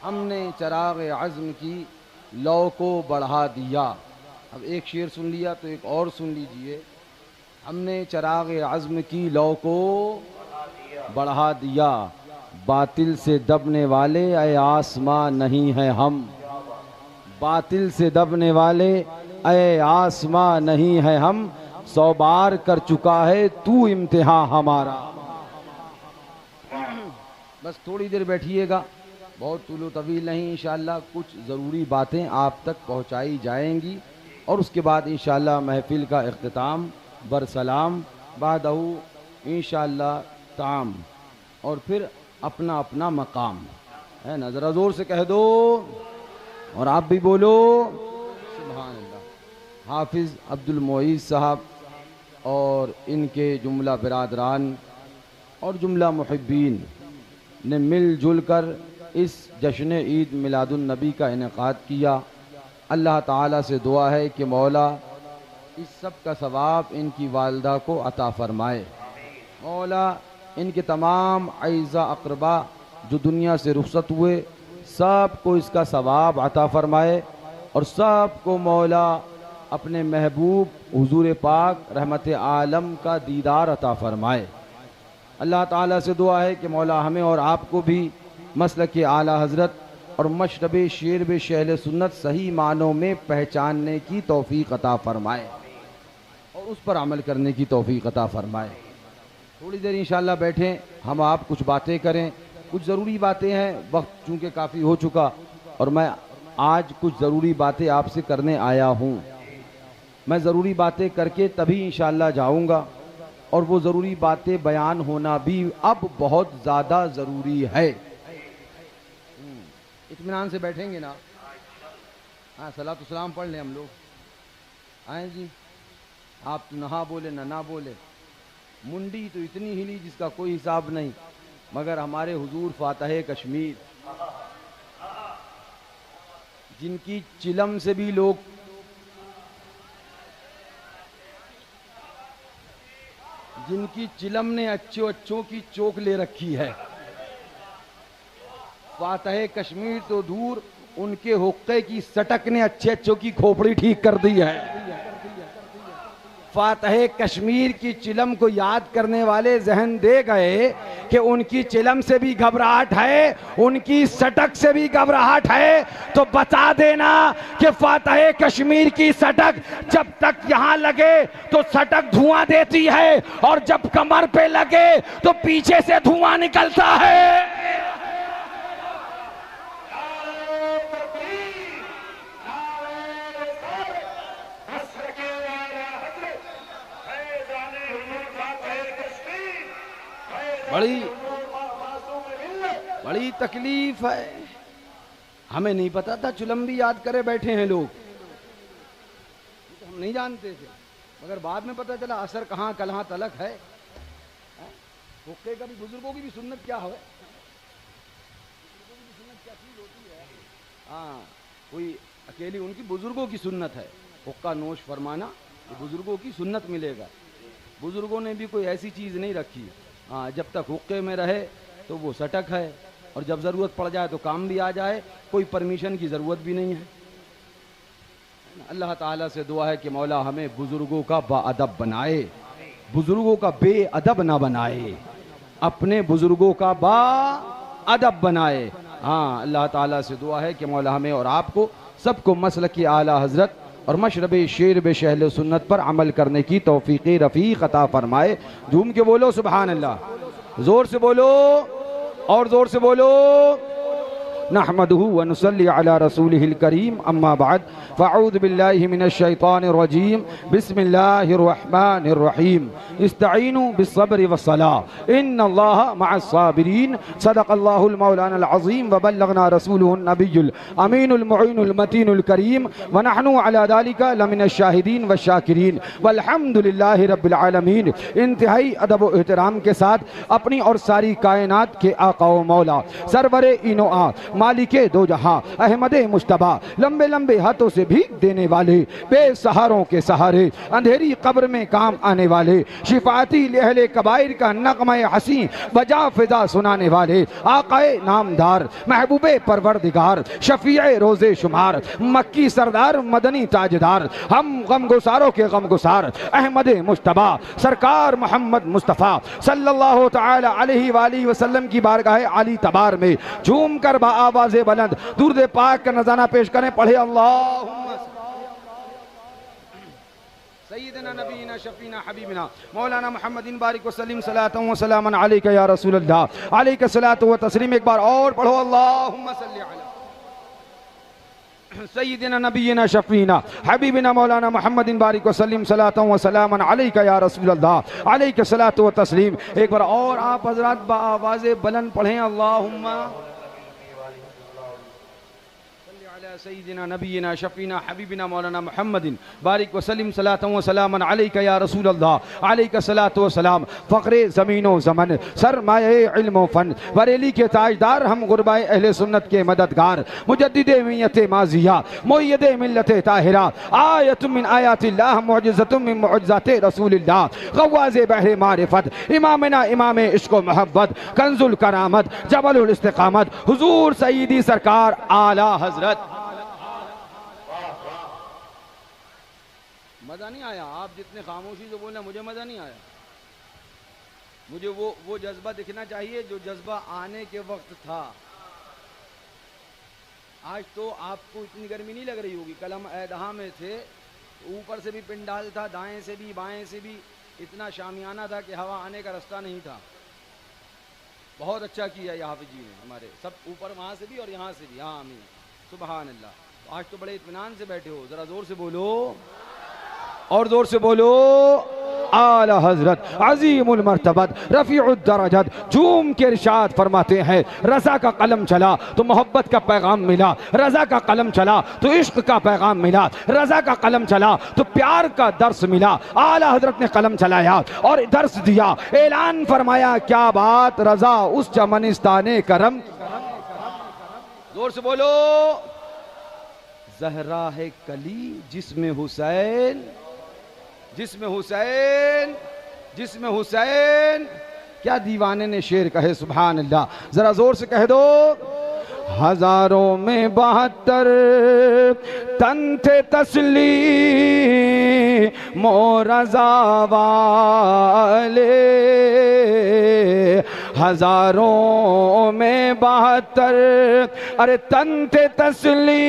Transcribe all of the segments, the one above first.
हमने चराग अज़्म की लौ को बढ़ा दिया। अब एक शेर सुन लिया तो एक और सुन लीजिए। हमने चराग अज़्म की लौ को बढ़ा दिया, बातिल से दबने वाले ऐ आसमां नहीं है हम। बातिल से दबने वाले ऐ आसमां नहीं है हम, 100 बार कर चुका है तू इम्तिहान हमारा। बस थोड़ी देर बैठिएगा, बहुत तुलो तवील नहीं, इंशाअल्लाह कुछ ज़रूरी बातें आप तक पहुंचाई जाएंगी और उसके बाद इंशाअल्लाह महफिल का इख्तिताम बरसलाम बादहू इंशाअल्लाह ताम, और फिर अपना अपना मकाम है ना। ज़रा ज़ोर से कह दो और आप भी बोलो सुभान अल्लाह। हाफिज़ अब्दुल मोईज़ साहब और इनके जुमला बिरादरान और जुमला मुहिब्बीन ने मिलजुल कर इस जश्न ईद मिलादुन्नबी का इनेकाद किया। अल्लाह ताला से दुआ है कि मौला इस सब का सवाब इनकी वालदा को अता फ़रमाए। मौला इनके तमाम अज़ा अक़रबा जो दुनिया से रुखसत हुए सब को इसका सवाब अता फ़रमाए और सब को मौला अपने महबूब हुज़ूर पाक रहमत आलम का दीदार अता फ़रमाए। अल्लाह ताला से दुआ है कि मौला हमें और आपको भी मसलक आला हज़रत और मशरब शेरब शहल सुन्नत सही मानों में पहचानने की तौफ़ीक़ अता फ़रमाए और उस पर अमल करने की तौफ़ीक़ अता फ़रमाए। थोड़ी देर इंशाअल्लाह बैठें, हम आप कुछ बातें करें, कुछ ज़रूरी बातें हैं। वक्त चूँकि काफ़ी हो चुका और मैं आज कुछ ज़रूरी बातें आपसे करने आया हूँ। मैं ज़रूरी बातें करके तभी इंशाअल्लाह जाऊँगा और वो ज़रूरी बातें बयान होना भी अब बहुत ज़्यादा ज़रूरी है। इत्मीनान से बैठेंगे ना? हाँ, सलात सलाम पढ़ लें हम लोग। आए जी, आप तो नहा बोले ना बोले, मुंडी तो इतनी हिली जिसका कोई हिसाब नहीं, मगर हमारे हुजूर फातह कश्मीर जिनकी चिलम से भी लोग जिनकी चिलम ने अच्छों की चोक ले रखी है, फातह कश्मीर तो दूर, उनके हुक्के की सटक ने अच्छों की खोपड़ी ठीक कर दी है। फातह कश्मीर की चिलम को याद करने वाले जहन दे गए कि उनकी चिलम से भी घबराहट है, उनकी सटक से भी घबराहट है, तो बता देना कि फातह कश्मीर की सटक जब तक यहाँ लगे तो सटक धुआं देती है और जब कमर पे लगे तो पीछे से धुआं निकलता है। बड़ी तकलीफ है। हमें नहीं पता था चिलम भी याद करे बैठे हैं लोग, हम नहीं जानते थे, मगर बाद में पता चला असर कहाँ कलहाँ तलक है। हुक्के का भी, बुजुर्गों की भी सुन्नत क्या है, सुन्नत क्या चीज होती है। हाँ, कोई अकेली उनकी बुजुर्गों की सुन्नत है, हुक्का नोश फरमाना, ये बुजुर्गों की सुन्नत मिलेगा। बुजुर्गों ने भी कोई ऐसी चीज़ नहीं रखी। हाँ, जब तक हुक्के में रहे तो वो सटक है और जब ज़रूरत पड़ जाए तो काम भी आ जाए, कोई परमिशन की ज़रूरत भी नहीं है। अल्लाह ताला से दुआ है कि मौला हमें बुज़ुर्गों का बाअदब बनाए, बुज़ुर्गों का बेअदब ना बनाए, अपने बुज़ुर्गों का बाअदब बनाए। हाँ, अल्लाह ताला से दुआ है कि मौला हमें और आपको सबको मसलक आला हज़रत और मशरब शेर शहल सुन्नत पर अमल करने की तौफ़ीक़ रफ़ीक़ अता फ़रमाए। झूम के बोलो सुभान अल्लाह, ज़ोर से बोलो और ज़ोर से बोलो। नहमदुहु व नुसल्ली अला रसूलिहिल करीम, अम्मा बाद, फ़अऊज़ु बिल्लाहि मिनश शैतानिर रजीम, बिस्मिल्लाहिर रहमानिर रहीम, इस्तईनु बिस्सब्रि वस्सलाह, इन्नल्लाहा मअस साबिरीन, सदक़ल्लाहुल मौलानाल अज़ीम व बल्लगना रसूलुहुन नबियुल अमीनुल मुईनुल मतीनुल करीम व नहनु अला ज़ालिका लमिनश शाहिदीन व शाकिरीन वल्हम्दुलिल्लाहि रब्बिल आलमीन। इंतहाई अदब व एहतराम के साथ अपनी और सारी कायनात के आका व मौला सरवरे इनो आ मालिके दो जहां, अहमदे मुश्तबा, लंबे लंबे हाथों से भीख देने वाले, बेसहारों के सहारे, अंधेरी कब्र में काम आने वाले, शिफाती लहले कबाइर का नगमे हसी बजा फिजा सुनाने वाले, आकाए नामदार, महबूबे परवरदिगार, शफीए रोजे शुमार, मक्की सरदार, मदनी ताजदार, हम गम गुसारों के गम गुसार, अहमदे मुश्तबा, सरकार मोहम्मद मुस्तफ़ा सल्लल्लाहु तआला अलैहि वाली वसल्लम की बारगाह आली तबार में झूम कर बाआवाज़े बुलंद दुरूद पाक का नज़ारा पेश करें। पढ़े अल्लाहुम्मा सय्यदना नबीना शफीना हबीबना मौलाना मुहम्मदिन बारिक वसल्लिम सलातन व सलामन अलैका या रसूल अल्लाह अलैका सलातु व तस्लीम। एक बार और पढ़ो अल्लाहुम्मा सल्ली अला सय्यदना नबीना शफीना हबीबना मौलाना मुहम्मदिन बारिक वसल्लिम सलातन व सलामन अलैका या रसूल अल्लाह अलैका सलातु व तस्लीम। एक बार और आप हजरात बाआवाज़े बुलंद पढ़ें अल्लाहुम्मा सय्यदना नबीना शफीना हबीबना मौलाना मुहम्मदिन बारिक वसल्लिम सलातन व सलामन अलैका या रसूल अल्लाह अलैका सलातु व सलाम। फ़क़्रे ज़मीनो ज़मन सरमाए इल्म फ़न बरेली के ताजदार, हम गुरबाए अहले सुन्नत के मददगार, मुजद्दिदे मियत माज़िया मुय्यदे मिल्लत ताहिरा, आयतुम मिन आयातिल्लाह मुअज्ज़तुम मिन मुअज्ज़ाति रसूलिल्लाह, ग़व्वाज़े बहरे मारिफत, इमामना इमाम इश्क़ व मोहब्बत, कंज़ुल करामत, जबलुल इस्तिक़ामत, हुज़ूर सय्यदी सरकार आला हज़रत। मज़ा नहीं आया? आप जितने खामोशी से बोले मुझे मज़ा नहीं आया। मुझे वो जज्बा दिखना चाहिए जो जज्बा आने के वक्त था। आज तो आपको इतनी गर्मी नहीं लग रही होगी, कल हम ऐदहा में थे, ऊपर से भी पिंडाल था, दाएं से भी बाएं से भी इतना शामियाना था कि हवा आने का रास्ता नहीं था। बहुत अच्छा किया यहाँ हाफिज जी ने, हमारे सब ऊपर वहाँ से भी और यहाँ से भी। हाँ आमीन सुबहान अल्लाह। आज तो बड़े इत्मीनान से बैठे हो, ज़रा ज़ोर से बोलो और ज़ोर से बोलो आला हजरत अजीमुल मर्तबत रफ़ीउद दरजत झूम के इरशाद फरमाते हैं, रज़ा का कलम चला तो मोहब्बत का पैगाम मिला, रज़ा का कलम चला तो इश्क का पैगाम मिला, रज़ा का कलम चला तो प्यार का दर्स मिला। आला हजरत ने कलम चलाया और दर्स दिया, ऐलान फरमाया क्या बात रज़ा उस चमनिस्ताने करम। जोर से बोलो ज़हरा है कली जिसमें हुसैन, जिसमें हुसैन, जिसमें हुसैन। क्या दीवाने ने शेर कहे, सुभान अल्लाह। जरा जोर से कह दो, हजारों में 72 तन थे तस्ली मोरज़ा वाले, हजारों में 72 अरे तन थे तस्ली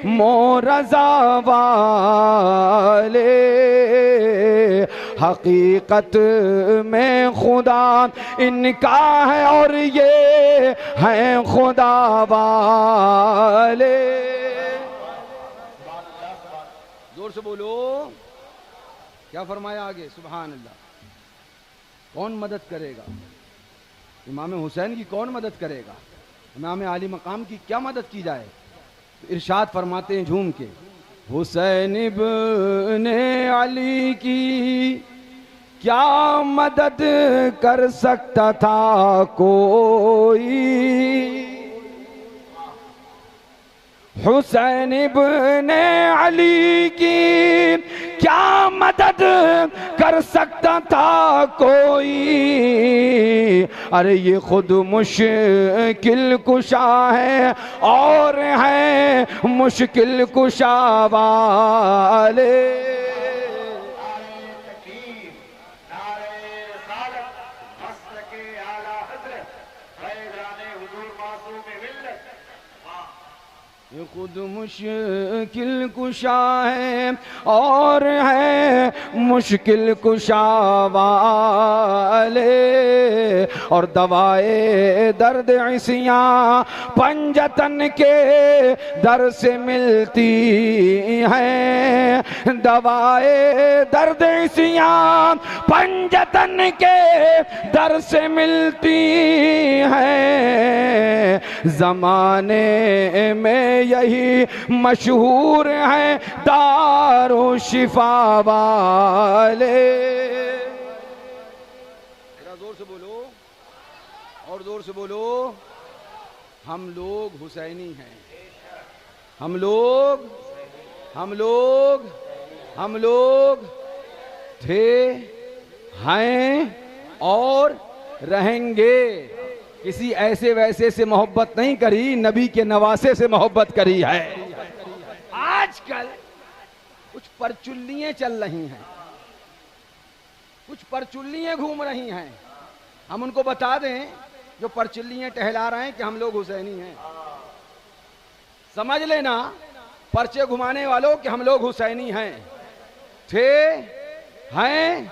मोरज़ा वाले, हकीकत में खुदा इनका है और ये हैं खुदा वाले। जोर से बोलो, क्या फरमाया आगे, सुभान अल्लाह। कौन मदद करेगा इमाम हुसैन की? कौन मदद करेगा इमाम आली मकाम की? क्या मदद की जाए? तो इरशाद फरमाते हैं झूम के, हुसैन इब्ने अली की क्या मदद कर सकता था कोई, हुसैन इब्ने अली की क्या मदद कर सकता था कोई, अरे ये खुद मुश्किल कुशा है और है मुश्किल कुशा वाले। ये खुद मुश्किल कुशा है और है मुश्किल कुशा वाले, और दवाए दर्द इसियाँ पंजतन के दर से मिलती हैं, दवाए दर्द इसियाँ पंजतन के दर से मिलती हैं, जमाने में यही मशहूर है दारो शिफा वाले। जोर से बोलो और जोर से बोलो, हम लोग हुसैनी हैं। हम लोग थे, हैं और रहेंगे। किसी ऐसे वैसे से मोहब्बत नहीं करी, नबी के नवासे से मोहब्बत करी है। आजकल कुछ परचुल्लियां चल रही हैं, कुछ परचुल्लियां घूम रही हैं। हम उनको बता दें, जो परचुल्लियां टहला रहे हैं, कि हम लोग हुसैनी हैं। समझ लेना, पर्चे घुमाने वालों कि हम लोग हुसैनी हैं, थे, हैं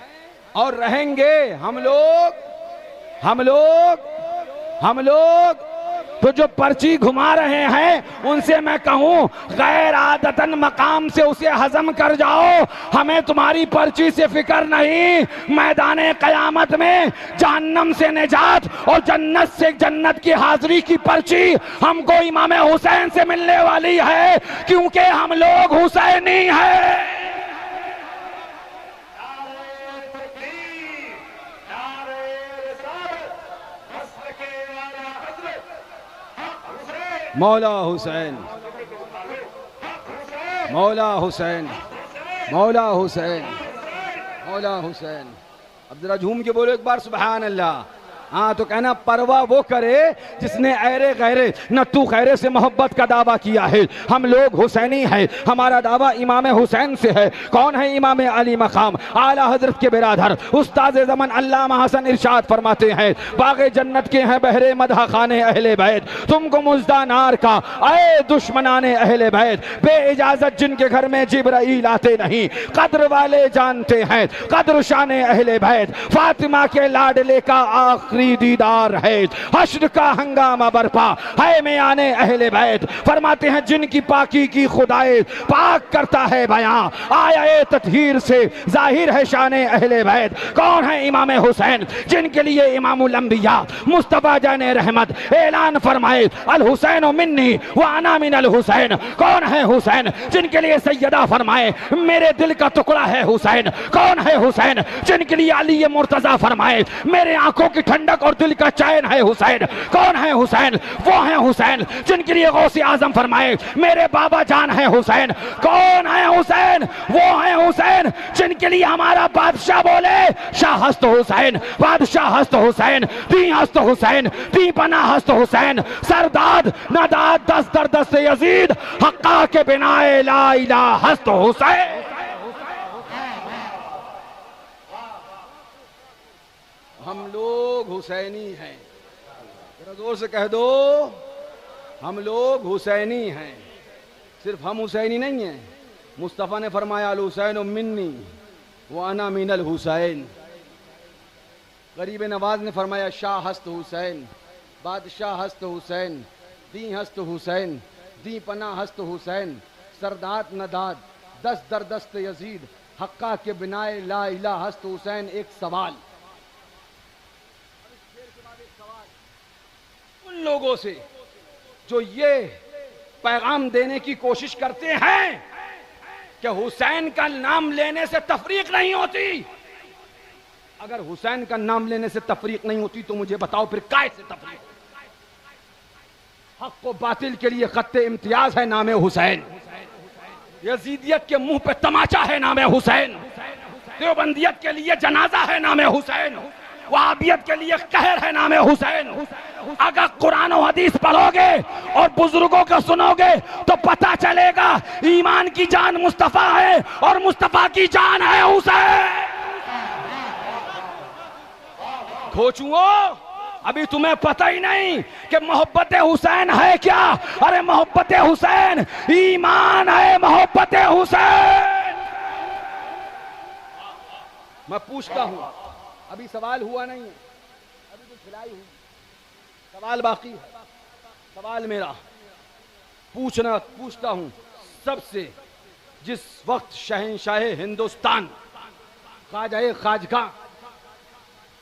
और रहेंगे। हम लोग तो जो पर्ची घुमा रहे हैं उनसे मैं कहूं, गैर आदतन मकाम से उसे हजम कर जाओ। हमें तुम्हारी पर्ची से फिक्र नहीं। मैदाने कयामत में जहन्नम से निजात और जन्नत से जन्नत की हाजिरी की पर्ची हमको इमाम हुसैन से मिलने वाली है, क्योंकि हम लोग हुसैनी हैं। मौला हुसैन, मौला हुसैन, मौला हुसैन, मौला हुसैन। अब जरा झूम के बोलो एक बार सुभान अल्लाह। हाँ, तो कहना परवाह वो करे जिसने ऐरे गैरे नत्तू खैरे से मोहब्बत का दावा किया है। हम लोग हुसैनी हैं, हमारा दावा इमाम हुसैन से है। कौन है इमाम अली मकाम? आला हजरत के बिरादर उस्ताद ज़मान अल्लामा हसन इरशाद फरमाते हैं, बाग़े जन्नत के हैं बहरे मदह खाने अहले बैत, तुमको मुज़्दा नार का आए दुश्मनाने अहले बैत। बे इजाजत जिनके घर में जिब्राइल आते नहीं, कद्र वाले जानते हैं कद्र शाने अहले बैत। फातिमा के लाडले का आखिरी दीदार है, हश्र का हंगामा बरपा है में आने अहले बैत। फरमाते हैं जिनकी पाकी की खुदाए पाक करता है बयां, आया ततहीर से जाहिर है शाने अहले बैत। कौन है इमाम हुसैन? जिनके लिए इमामुल अंबिया मुस्तफा जाने रहमत ऐलान फरमाए, अल हुसैन मिन्नी व अना मिनल हुसैन। कौन है हुसैन? जिनके लिए सैयदा फरमाए, मेरे दिल का टुकड़ा है हुसैन। कौन है हुसैन? जिनके लिए अली मुर्तजा फरमाए, मेरे आंखों की ठंडक और दिल का चैन है हुसैन। कौन है हुसैन? वो है हुसैन जिनके लिए गौसे आजम फरमाए, मेरे बाबा जान है हुसैन। कौन है हुसैन? वो है हुसैन जिनके लिए हमारा बादशाह बोले, शाह हस्त हुसैन, बादशाह हस्त हुसैन, दी हस्त हुसैन, दी पना हस्त हुसैन। सरदाद नदाद दस दर दस्त यजीद, हक्का के बिनाए ला इलाहा हस्त हुसैन। हम लोग हुसैनी हैं। जरा जोर से कह दो, हम लोग हुसैनी हैं। सिर्फ हम हुसैनी नहीं हैं, मुस्तफ़ा ने फरमाया अल हुसैन मिन्नी व अना मिनल हुसैन। गरीब नवाज ने फरमाया शाह हस्त हुसैन, बादशाह हस्त हुसैन, दी हस्त हुसैन, दी पना हस्त हुसैन। सरदात नदाद दस दर दस्त यजीद, हक्का के बिनाए ला इलाहा हस्त हुसैन। एक सवाल उन लोगों से जो ये पैगाम देने की कोशिश करते हैं कि हुसैन का नाम लेने से तफरीक नहीं होती। अगर हुसैन का नाम लेने से तफरीक नहीं होती तो मुझे बताओ फिर काय से तफरीक? हक को बातिल के लिए खत्ते इम्तियाज है नाम हुसैन, यजीदियत के मुंह पे तमाचा है नाम हुसैन, देवबंदियत के लिए जनाजा है नाम हुसैन, वहाबियत के लिए कहर है नाम हुसैन। अगर कुरान और हदीस पढ़ोगे और बुजुर्गों को सुनोगे तो पता चलेगा ईमान की जान मुस्तफा है और मुस्तफा की जान है हुसैन। खोचुओ, अभी तुम्हें पता ही नहीं कि मोहब्बत हुसैन है क्या? अरे मोहब्बत हुसैन ईमान है, मोहब्बत हुसैन। मैं पूछता हूं, अभी सवाल हुआ नहीं है, अभी तो खिलाई हुई, सवाल बाकी है। सवाल मेरा पूछता हूं सबसे, जिस वक्त शहंशाह हिंदुस्तान ख्वाजा खाजगा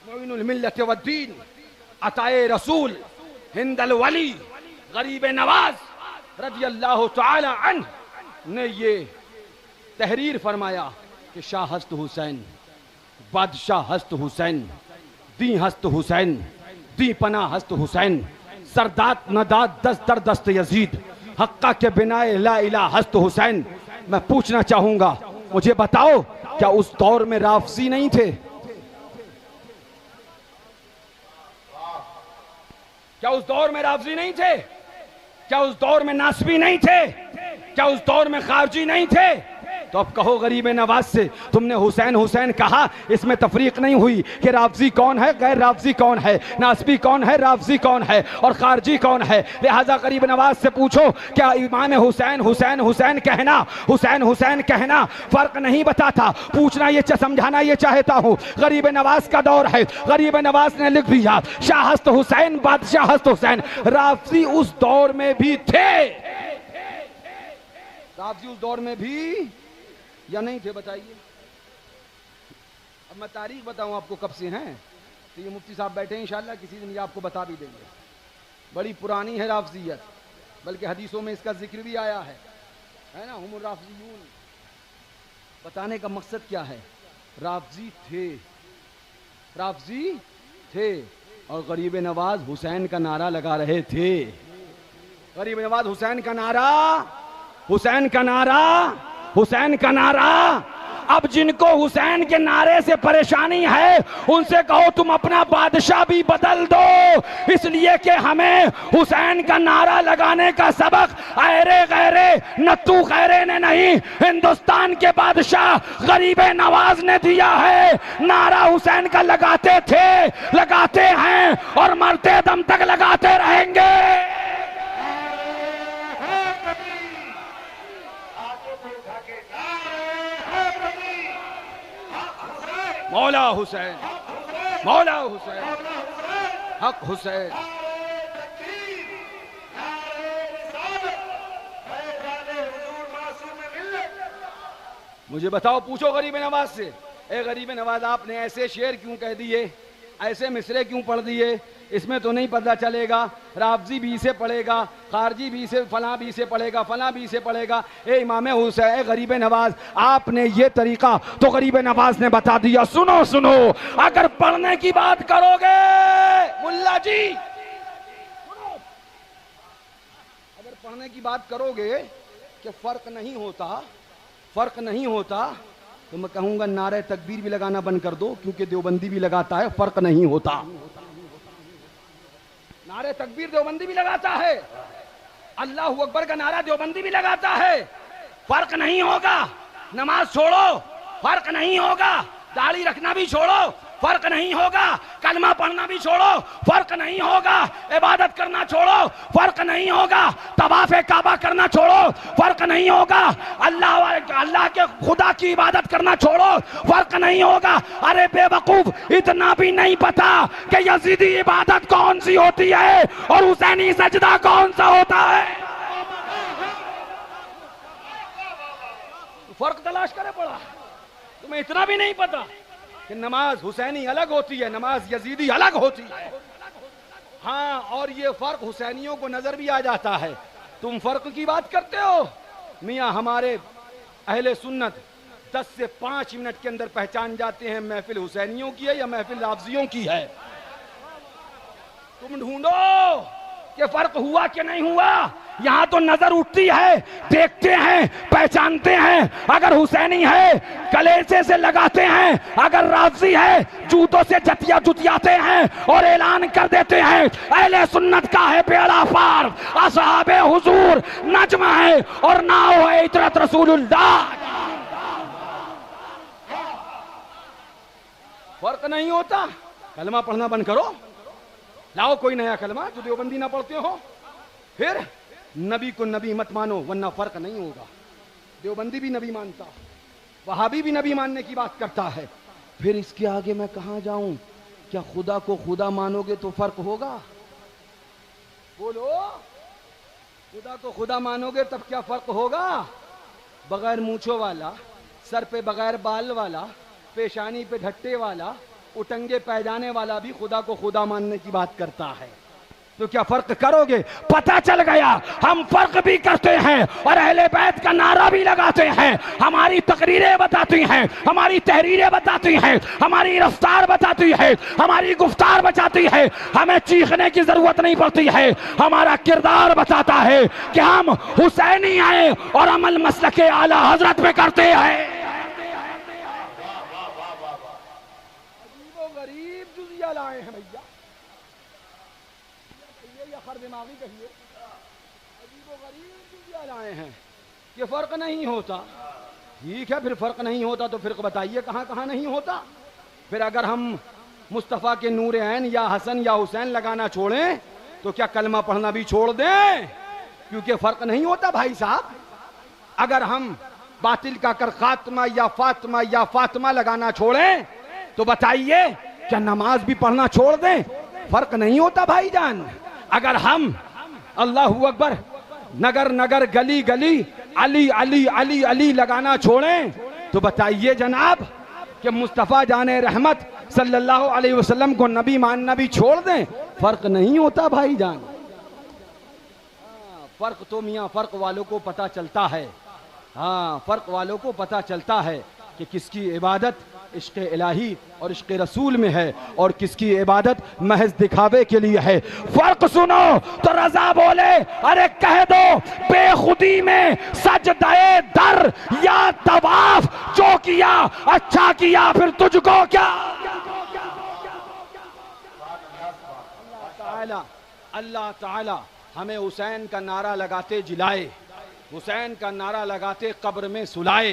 मोइनुल मिल्लत वद्दीन अताए रसूल हिंदल वली गरीब नवाज रज़ी अल्लाह तआला अन्हु ने ये तहरीर फरमाया कि शाह हस्त हुसैन, बादशाह हस्त हुसैन, दी हस्त हुसैन, दी पना हस्त हुसैन। सरदात नदात दस्त दर दस्त यजीद, हक्का के बिना ला इला हस्त हुसैन। मैं पूछना चाहूंगा, मुझे बताओ क्या उस दौर में राफजी नहीं थे? क्या उस दौर में राफजी नहीं थे? क्या उस दौर में नासबी नहीं थे? क्या उस दौर में खारजी नहीं थे? तो अब कहो गरीब नवाज से, तुमने हुसैन हुसैन कहा, इसमें तफरीक नहीं हुई कि राफजी कौन है, गैर राफजी कौन है, नासबी कौन है, राफजी कौन है और खारजी कौन है। लिहाजा गरीब नवाज से पूछो, क्या इमाम हुसैन हुसैन हुसैन कहना, हुसैन हुसैन कहना फर्क नहीं बताता? पूछना ये समझाना ये चाहता हूँ, गरीब नवाज का दौर है, गरीब नवाज ने लिख दिया शाहस्त हुसैन बादशाहस्त हुसैन। राफजी उस दौर में भी थे, राफजी उस दौर में भी या नहीं थे, बताइए। अब मैं तारीख बताऊं आपको कब से हैं, तो ये मुफ्ती साहब बैठे हैं, इंशाल्लाह किसी दिन ये आपको बता भी देंगे। बड़ी पुरानी है राफजियत, बल्कि हदीसों में इसका जिक्र भी आया है ना, हुमुर राफजियून। बताने का मकसद क्या है, राफजी थे, राफजी थे और गरीब नवाज हुसैन का नारा लगा रहे थे। गरीब नवाज हुसैन का नारा, हुसैन का नारा, हुसैन का नारा। अब जिनको हुसैन के नारे से परेशानी है, उनसे कहो तुम अपना बादशाह भी बदल दो, इसलिए कि हमें हुसैन का नारा लगाने का सबक अरे गैरे नत्तू खैरे ने नहीं, हिंदुस्तान के बादशाह गरीब नवाज ने दिया है। नारा हुसैन का लगाते थे, लगाते हैं और मरते दम तक लगाते रहेंगे। मौला हुसैन, मौला हुसैन, हक हुसैन। मुझे बताओ, पूछो गरीब नवाज से, ए गरीब नवाज आपने ऐसे शेर क्यों कह दिए, ऐसे मिसरे क्यों पढ़ दिए? इसमें तो नहीं पता चलेगा राफजी भी से पढ़ेगा, खारजी भी से, फला भी से पढ़ेगा, फला भी से पढ़ेगा। ए इमाम हुसैन, गरीब नवाज आपने ये तरीका तो गरीब नवाज ने बता दिया। सुनो सुनो, अगर पढ़ने की बात करोगे मुल्ला जी, सुनो, अगर पढ़ने की बात करोगे कि फर्क नहीं होता, फर्क नहीं होता, तो मैं कहूंगा नारे तकबीर भी लगाना बंद कर दो, क्योंकि देवबंदी भी लगाता है फर्क नहीं होता। नारे तकबीर देवबंदी भी लगाता है, अल्लाह अकबर का नारा देवबंदी भी लगाता है, फर्क नहीं होगा। नमाज छोड़ो, फर्क नहीं होगा। दाढ़ी रखना भी छोड़ो, फर्क नहीं होगा। कलमा पढ़ना भी छोड़ो, फर्क नहीं होगा। इबादत करना छोड़ो, फर्क नहीं होगा। तवाफ़े काबा करना छोड़ो, फर्क नहीं होगा। अल्लाह के खुदा की इबादत करना छोड़ो, फर्क नहीं होगा। अरे बेवकूफ, इतना भी नहीं पता कि यजीदी इबादत कौन सी होती है और हुसैनी सजदा कौन सा होता है। फर्क तलाश करे पड़ा, तुम्हें इतना भी नहीं पता कि नमाज हुसैनी अलग होती है, नमाज यजीदी अलग होती है। हाँ, और ये फर्क हुसैनियों को नजर भी आ जाता है। तुम फर्क की बात करते हो, मियाँ हमारे अहले सुन्नत 10 से 5 मिनट के अंदर पहचान जाते हैं महफिल हुसैनियों की है या महफिल राफजियों की है। तुम ढूंढो कि फर्क हुआ कि नहीं हुआ। यहां तो नजर उठती है, देखते हैं, पहचानते हैं। अगर हुसैनी है कलेजे से लगाते हैं, अगर राफजी है जूतों से जुतियाते हैं और ऐलान कर देते हैं अहले सुन्नत का है बेड़ा पार, असहाबे हुजूर नज्म है और नाव है इतरत रसूलुल्लाह। फर्क नहीं होता। कलमा पढ़ना बंद करो, लाओ कोई नया कलमा जो देवबंदी ना पढ़ते हो। फिर नबी को नबी मत मानो, वरना फर्क नहीं होगा। देवबंदी भी नबी मानता, वहाबी भी नबी मानने की बात करता है। फिर इसके आगे मैं कहां जाऊं? क्या खुदा को खुदा मानोगे तो फर्क होगा? बोलो, खुदा को खुदा मानोगे तब क्या फर्क होगा? बगैर मूंछों वाला, सर पे बगैर बाल वाला, पेशानी पे ढट्टे वाला, उटंगे पैजाने वाला भी खुदा को खुदा मानने की बात करता है। तो क्या फर्क करोगे? पता चल गया हम फर्क भी करते हैं और अहले बैत का नारा भी लगाते हैं। हमारी तकरीरें बताती हैं, हमारी तहरीरें बताती हैं, हमारी रफ्तार बताती है, हमारी गुफ्तार बताती है। हमें चीखने की जरूरत नहीं पड़ती है, हमारा किरदार बताता है कि हम हुसैनी आए और अमल मसलके आला हजरत पे करते हैं। गरीब जुजिया लाए हैं भैया, दिमागी कहिए, अजीबोगरीब जुजिया लाए हैं। ये फर्क नहीं होता, ठीक है, फिर फर्क नहीं होता तो फिर बताइए कहाँ कहाँ नहीं होता। फिर अगर हम मुस्तफ़ा के नूर ऐन या हसन या हुसैन लगाना छोड़ें तो क्या कलमा पढ़ना भी छोड़ दें? क्योंकि फर्क नहीं होता भाई साहब। अगर हम बातिल का कर खात्मा या फातिमा लगाना छोड़ें तो बताइए क्या नमाज भी पढ़ना छोड़ दें? फर्क नहीं होता भाईजान। अगर हम अल्लाहू अकबर नगर नगर गली गली अली अली अली अली लगाना छोड़ें तो बताइए जनाब कि मुस्तफ़ा जाने रहमत सल्लल्लाहु अलैहि वसल्लम को नबी मानना भी छोड़ दें? फर्क नहीं होता भाईजान। फर्क तो मियाँ फर्क वालों को पता चलता है। हाँ, फर्क वालों को पता चलता है कि किसकी इबादत इश्क़ इलाही और इश्क़ रसूल में है और किसकी इबादत महज दिखावे के लिए है। फर्क सुनो तो रजा बोले, अरे कह दो बेखुदी में सजदे दर या तवाफ, जो किया अच्छा किया फिर तुझको क्या। अल्लाह ताला हमें हुसैन का नारा लगाते जिलाए, हुसैन का नारा लगाते कब्र में सुलाए,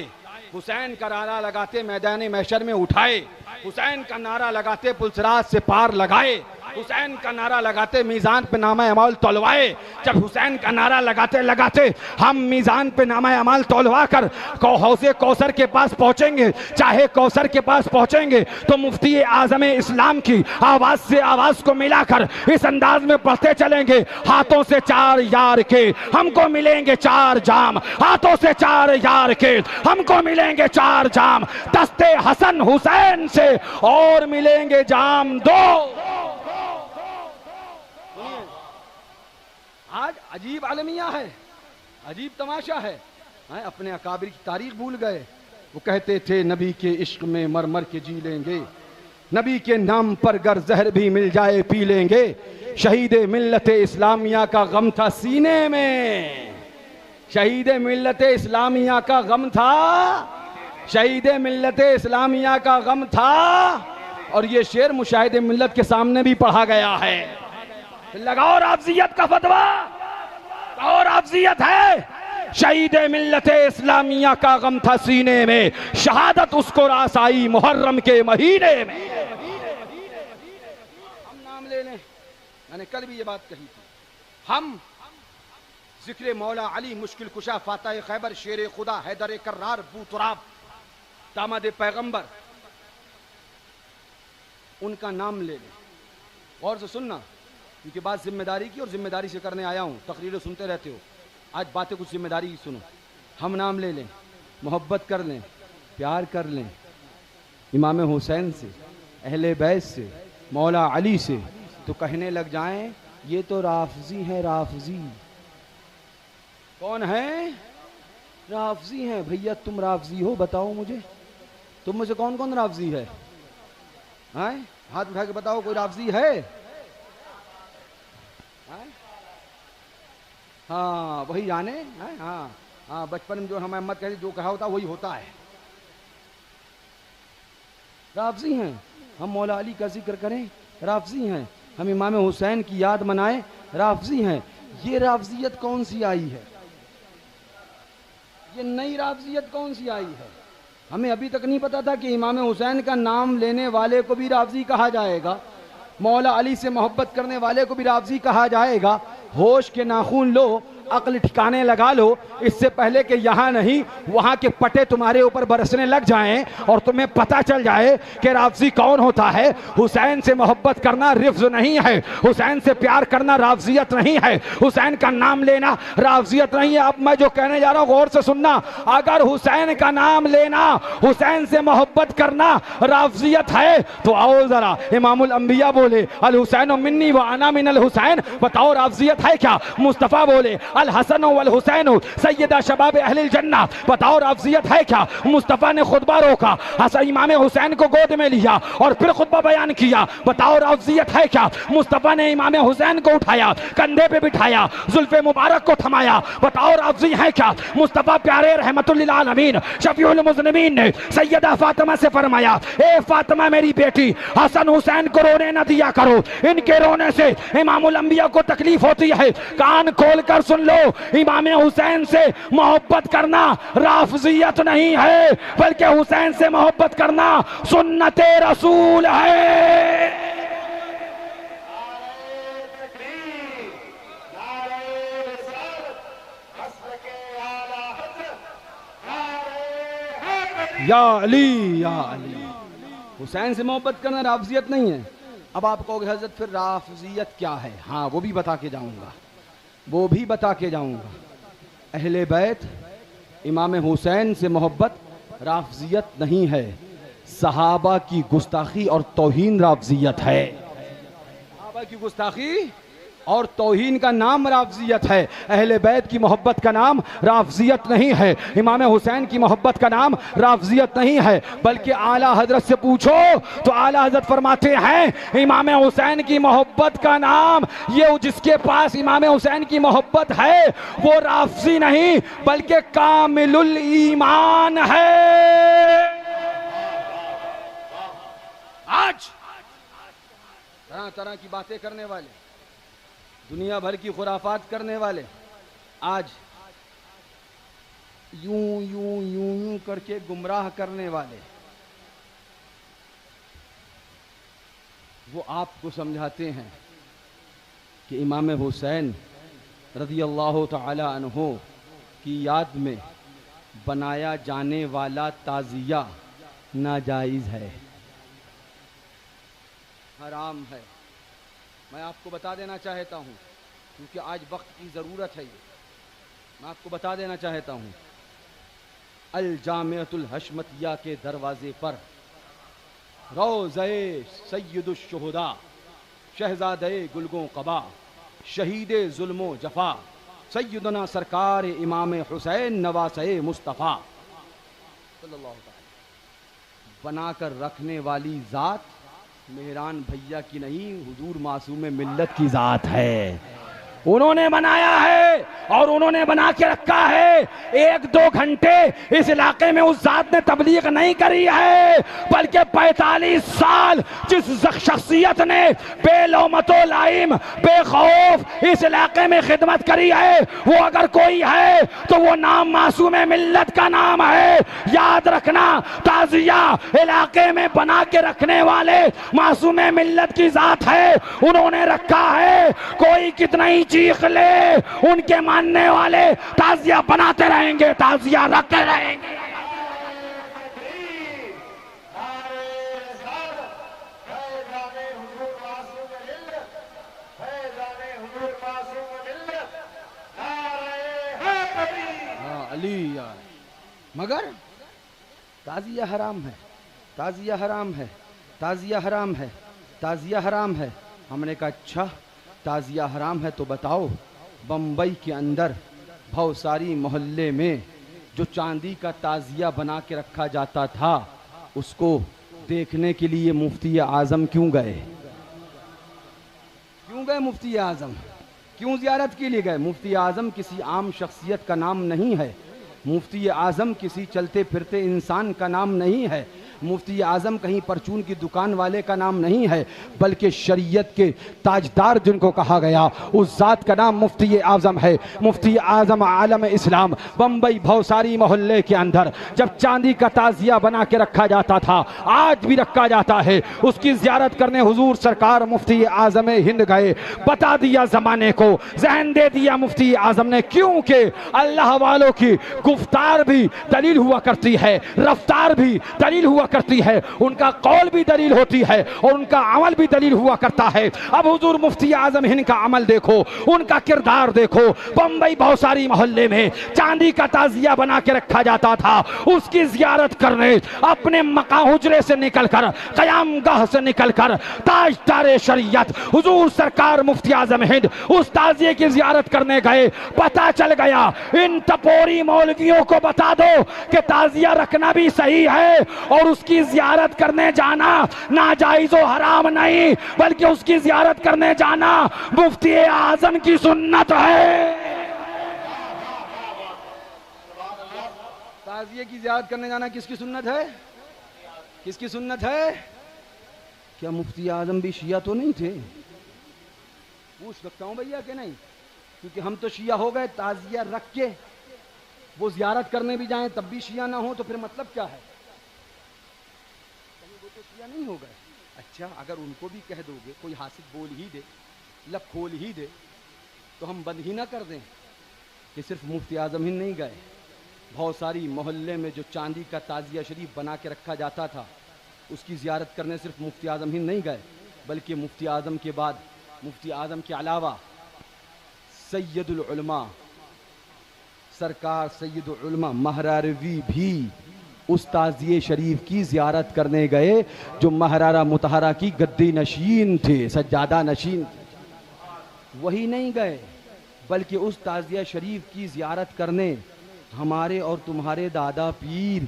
हुसैन का नारा लगाते मैदान महशर में उठाए, हुसैन का नारा लगाते पुलसरात से पार लगाए, हुसैन का नारा लगाते मीज़ान पे नामा अमाल तोलवाए। जब हुसैन का नारा लगाते लगाते हम मीज़ान पे नामा अमाल तोलवा कर हौज़े कौसर के पास पहुँचेंगे, चाहे कौसर के पास पहुँचेंगे तो मुफ्ती आज़म इस्लाम की आवाज़ से आवाज़ को मिलाकर इस अंदाज में पढ़ते चलेंगे, हाथों से चार यार के हमको मिलेंगे चार जाम, हाथों से चार यार के हमको मिलेंगे चार जाम, दस्ते हसन हुसैन से और मिलेंगे जाम दो। आज अजीब आलमिया है, अजीब तमाशा है। अपने अकाबिर की तारीख भूल गए। वो कहते थे नबी के इश्क में मर मर के जी लेंगे, नबी के नाम पर गर जहर भी मिल जाए पी लेंगे। शहीद मिल्लत इस्लामिया का गम था सीने में, शहीद मिल्लत इस्लामिया का गम था, शहीद मिल्लत इस्लामिया का गम था। और ये शेर मुशाहिद मिल्लत के सामने भी पढ़ा गया है। लगाओ राफजियत का फतवा, और राफजियत है शहीद मिल्लत इस्लामिया का गम था सीने में, शहादत उसको रास आई मुहर्रम के महीने में। हम नाम ले लें, मैंने कल भी ये बात कही थी, हम जिक्र मौला अली मुश्किल कुशा फातह खैबर शेर खुदा हैदर कर्रार बूतराब दामाद पैगंबर, उनका नाम ले लें। गौर से सुनना, क्योंकि बात जिम्मेदारी की और जिम्मेदारी से करने आया हूँ। तकरीरें सुनते रहते हो, आज बातें कुछ जिम्मेदारी की सुनो। हम नाम ले लें, मोहब्बत कर लें, प्यार कर लें इमाम हुसैन से, अहले बैत से, मौला अली से, तो कहने लग जाएं ये तो राफजी हैं। राफजी कौन है? राफजी हैं। भैया तुम राफजी हो? बताओ मुझे, तुम मुझे कौन कौन राफजी है? हाथ उठा के बताओ, कोई राफजी है? हाँ वही जाने। हाँ हाँ, बचपन में जो हमें अम्मा कहती जो कहा होता वही होता है। राफजी हैं। हम मौला अली का जिक्र करें, राफजी हैं। हम इमाम हुसैन की याद मनाएं, राफजी हैं। ये राफजियत कौन सी आई है? ये नई राफजियत कौन सी आई है? हमें अभी तक नहीं पता था कि इमाम हुसैन का नाम लेने वाले को भी राफजी कहा जाएगा, मौला अली से मोहब्बत करने वाले को भी राफजी कहा जाएगा। होश के नाखून लो अक्ल ठिकाने लगा लो, इससे पहले कि यहाँ नहीं वहाँ के पटे तुम्हारे ऊपर बरसने लग जाएं और तुम्हें पता चल जाए कि राफजी कौन होता है। हुसैन से मोहब्बत करना रिफ्ज नहीं है, हुसैन से प्यार करना राफजियत नहीं है, हुसैन का नाम लेना राफजियत नहीं है। अब मैं जो कहने जा रहा हूँ गौर से सुनना, अगर हुसैन का नाम लेना, हुसैन से मोहब्बत करना राफजियत है तो आओ जरा इमामुल अंबिया बोले अल हुसैन मिन्नी व अना मिनल हुसैन, बताओ राफजियत है क्या? मुस्तफ़ा बोले अल हसन वल हुसैन सैयदा शबाब अहलिल जन्नह, बताओ राफजियत है क्या? मुस्तफ़ा ने खुतबा रोका, हसन इमाम हुसैन को गोद में लिया और फिर खुतबा बयान किया, बताओ राफजियत है क्या? मुस्तफ़ा ने इमाम हुसैन को उठाया, कंधे पे बिठाया, जुल्फे मुबारक को थमाया, बताओ राफजी है क्या? मुस्तफ़ा प्यारे रहमतुल लिल आलमीन शफीउल मुज़निबीन ने सैयदा फातिमा से फरमाया, ए फातिमा मेरी बेटी, हसन हुसैन को रोने न दिया करो, इनके रोने से इमामुल अंबिया को तकलीफ होती है। कान खोल कर सुन लो, इमाम हुसैन से मोहब्बत करना राफजियत नहीं है, बल्कि हुसैन से मोहब्बत करना सुन्नते रसूल है। या अली या अली, हुसैन से मोहब्बत करना राफजियत नहीं है। अब आप कहोगे हजरत फिर राफजियत क्या है? हाँ वो भी बता के जाऊंगा, वो भी बता के जाऊंगा। अहले बैत इमाम हुसैन से मोहब्बत राफजियत नहीं है, सहाबा की गुस्ताखी और तौहीन राफजियत है। सहाबा की गुस्ताखी और तौहीन का नाम राफजियत है। अहले बैत की मोहब्बत का नाम राफजियत नहीं है, इमाम हुसैन की मोहब्बत का नाम राफजियत नहीं है। बल्कि आला हजरत से पूछो तो आला हजरत फरमाते हैं इमाम हुसैन की मोहब्बत का नाम, ये जिसके पास इमाम हुसैन की मोहब्बत है वो राफजी नहीं बल्कि कामिलुल ईमान है। आज तरह तरह की बातें करने वाले, दुनिया भर की खुराफात करने वाले, आज यूं यूं यूं यूं करके गुमराह करने वाले, वो आपको समझाते हैं कि इमाम हुसैन रज़ियल्लाहु ताला अन्हु की याद में बनाया जाने वाला ताज़िया नाजायज़ है, हराम है। मैं आपको बता देना चाहता हूँ क्योंकि आज वक्त की ज़रूरत है, मैं आपको बता देना चाहता हूँ अल जामिअतुल हशमतिया के दरवाजे पर रोज़े सय्यदुश शुहदा शहज़ादे गुलगों क़बा शहीदे ज़ुल्मो जफ़ा सय्यदना सरकार इमाम हुसैन नवासे मुस्तफ़ा सल्लल्लाहु अलैहि बनाकर रखने वाली ज़ात मेहरान भैया की नहीं, हुजूर मासूम मिल्लत की ज़ात है। उन्होंने बनाया है और उन्होंने बना के रखा है। एक दो घंटे इस इलाके में उस जात ने तबलीग नहीं करी है, बल्कि 45 साल जिस शख्सियत ने बेलौमतो लाइम बेखौफ इस इलाके में खिदमत करी है, वो अगर कोई है तो वो नाम मासूम मिल्लत का नाम है। याद रखना, ताज़िया इलाके में बना के रखने वाले मासूम मिल्लत की जात है, उन्होंने रखा है। कोई कितना ही चीख ले, उनके मानने वाले ताज़िया बनाते रहेंगे, ताज़िया रखते रहेंगे। अली यार, मगर ताज़िया हराम है, ताज़िया हराम है, ताज़िया हराम है, ताज़िया हराम है। हमने कहा अच्छा ताज़िया हराम है तो बताओ, बम्बई के अंदर भवसारी मोहल्ले में जो चांदी का ताज़िया बना के रखा जाता था, उसको देखने के लिए मुफ्ती आज़म क्यों गए? क्यों गए मुफ्ती आज़म? क्यों ज़ियारत के लिए गए? मुफ्ती आज़म किसी आम शख्सियत का नाम नहीं है, मुफ्ती आज़म किसी चलते फिरते इंसान का नाम नहीं है। मुफ्ती आज़म कहीं परचून की दुकान वाले का नाम नहीं है, बल्कि शरीयत के ताजदार जिनको कहा गया उस ज़ात का नाम मुफ्ती आज़म है। मुफ्ती आज़म आलम इस्लाम बम्बई भौसारी मोहल्ले के अंदर जब चांदी का ताजिया बना के रखा जाता था, आज भी रखा जाता है, उसकी ज़ियारत करने हुजूर सरकार मुफ्ती आज़म हिंद गए। बता दिया ज़माने को, जहन दे दिया मुफ्ती आज़म ने, क्योंकि अल्लाह वालों की गुफ्तार भी दलील हुआ करती है, रफ्तार भी दलील हुआ करती है, उनका कौल भी दलील होती है और उनका अमल भी दलील हुआ करता है। अब हुजूर मुफ्ती आज़म हिंद का अमल देखो, उनका किरदार देखो। बम्बई भौसारी मोहल्ले में चांदी का ताजिया बना के रखा जाता था, उसकी ज़ियारत करने अपने मका हुजरे से निकलकर, क़यामगाह से निकलकर ताजदार शरीयत हुजूर सरकार मुफ्ती आज़म हिंद उस ताजिए की ज़ियारत करने गए। पता चल गया, इन टपोरी मौलवियों को बता दो कि ताजिया रखना भी सही है और उसकी ज़ियारत करने जाना नाजायज़ व हराम नहीं, बल्कि उसकी ज़ियारत करने जाना मुफ्ती आज़म की सुन्नत है। ताजिए की ज़ियारत करने जाना किसकी सुन्नत है? किसकी सुन्नत है? क्या मुफ्ती आज़म भी शिया तो नहीं थे? पूछ सकता हूं भैया कि नहीं? क्योंकि हम तो शिया हो गए, ताजिया रख के वो ज़ियारत करने भी जाएं तब भी शिया ना हो तो फिर मतलब क्या है? वो तो शिया नहीं हो गए। अच्छा, अगर उनको भी कह दोगे, कोई हासिद बोल ही दे, लब खोल ही दे, तो हम बंद ही ना कर दें कि सिर्फ मुफ्ती आज़म ही नहीं गए, भौसारी मोहल्ले में जो चांदी का ताजिया शरीफ बना के रखा जाता था उसकी ज़ियारत करने सिर्फ मुफ्ती आज़म ही नहीं गए, बल्कि मुफ्ती आज़म के बाद, मुफ्ती आज़म के अलावा सैयदुल उलमा सरकार सैयदुल उलमा महरारवी भी उस ताज़िए शरीफ की ज़ियारत करने गए जो महरारा मुतहरा की गद्दी नशीन थे, सज्जादा नशीन थे। वही नहीं गए, बल्कि उस ताज़िया शरीफ की ज़ियारत करने हमारे और तुम्हारे दादा पीर,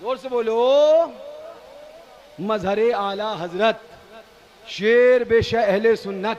जोर से बोलो, मजहरे आला हजरत शेर बेशह अहले सुन्नत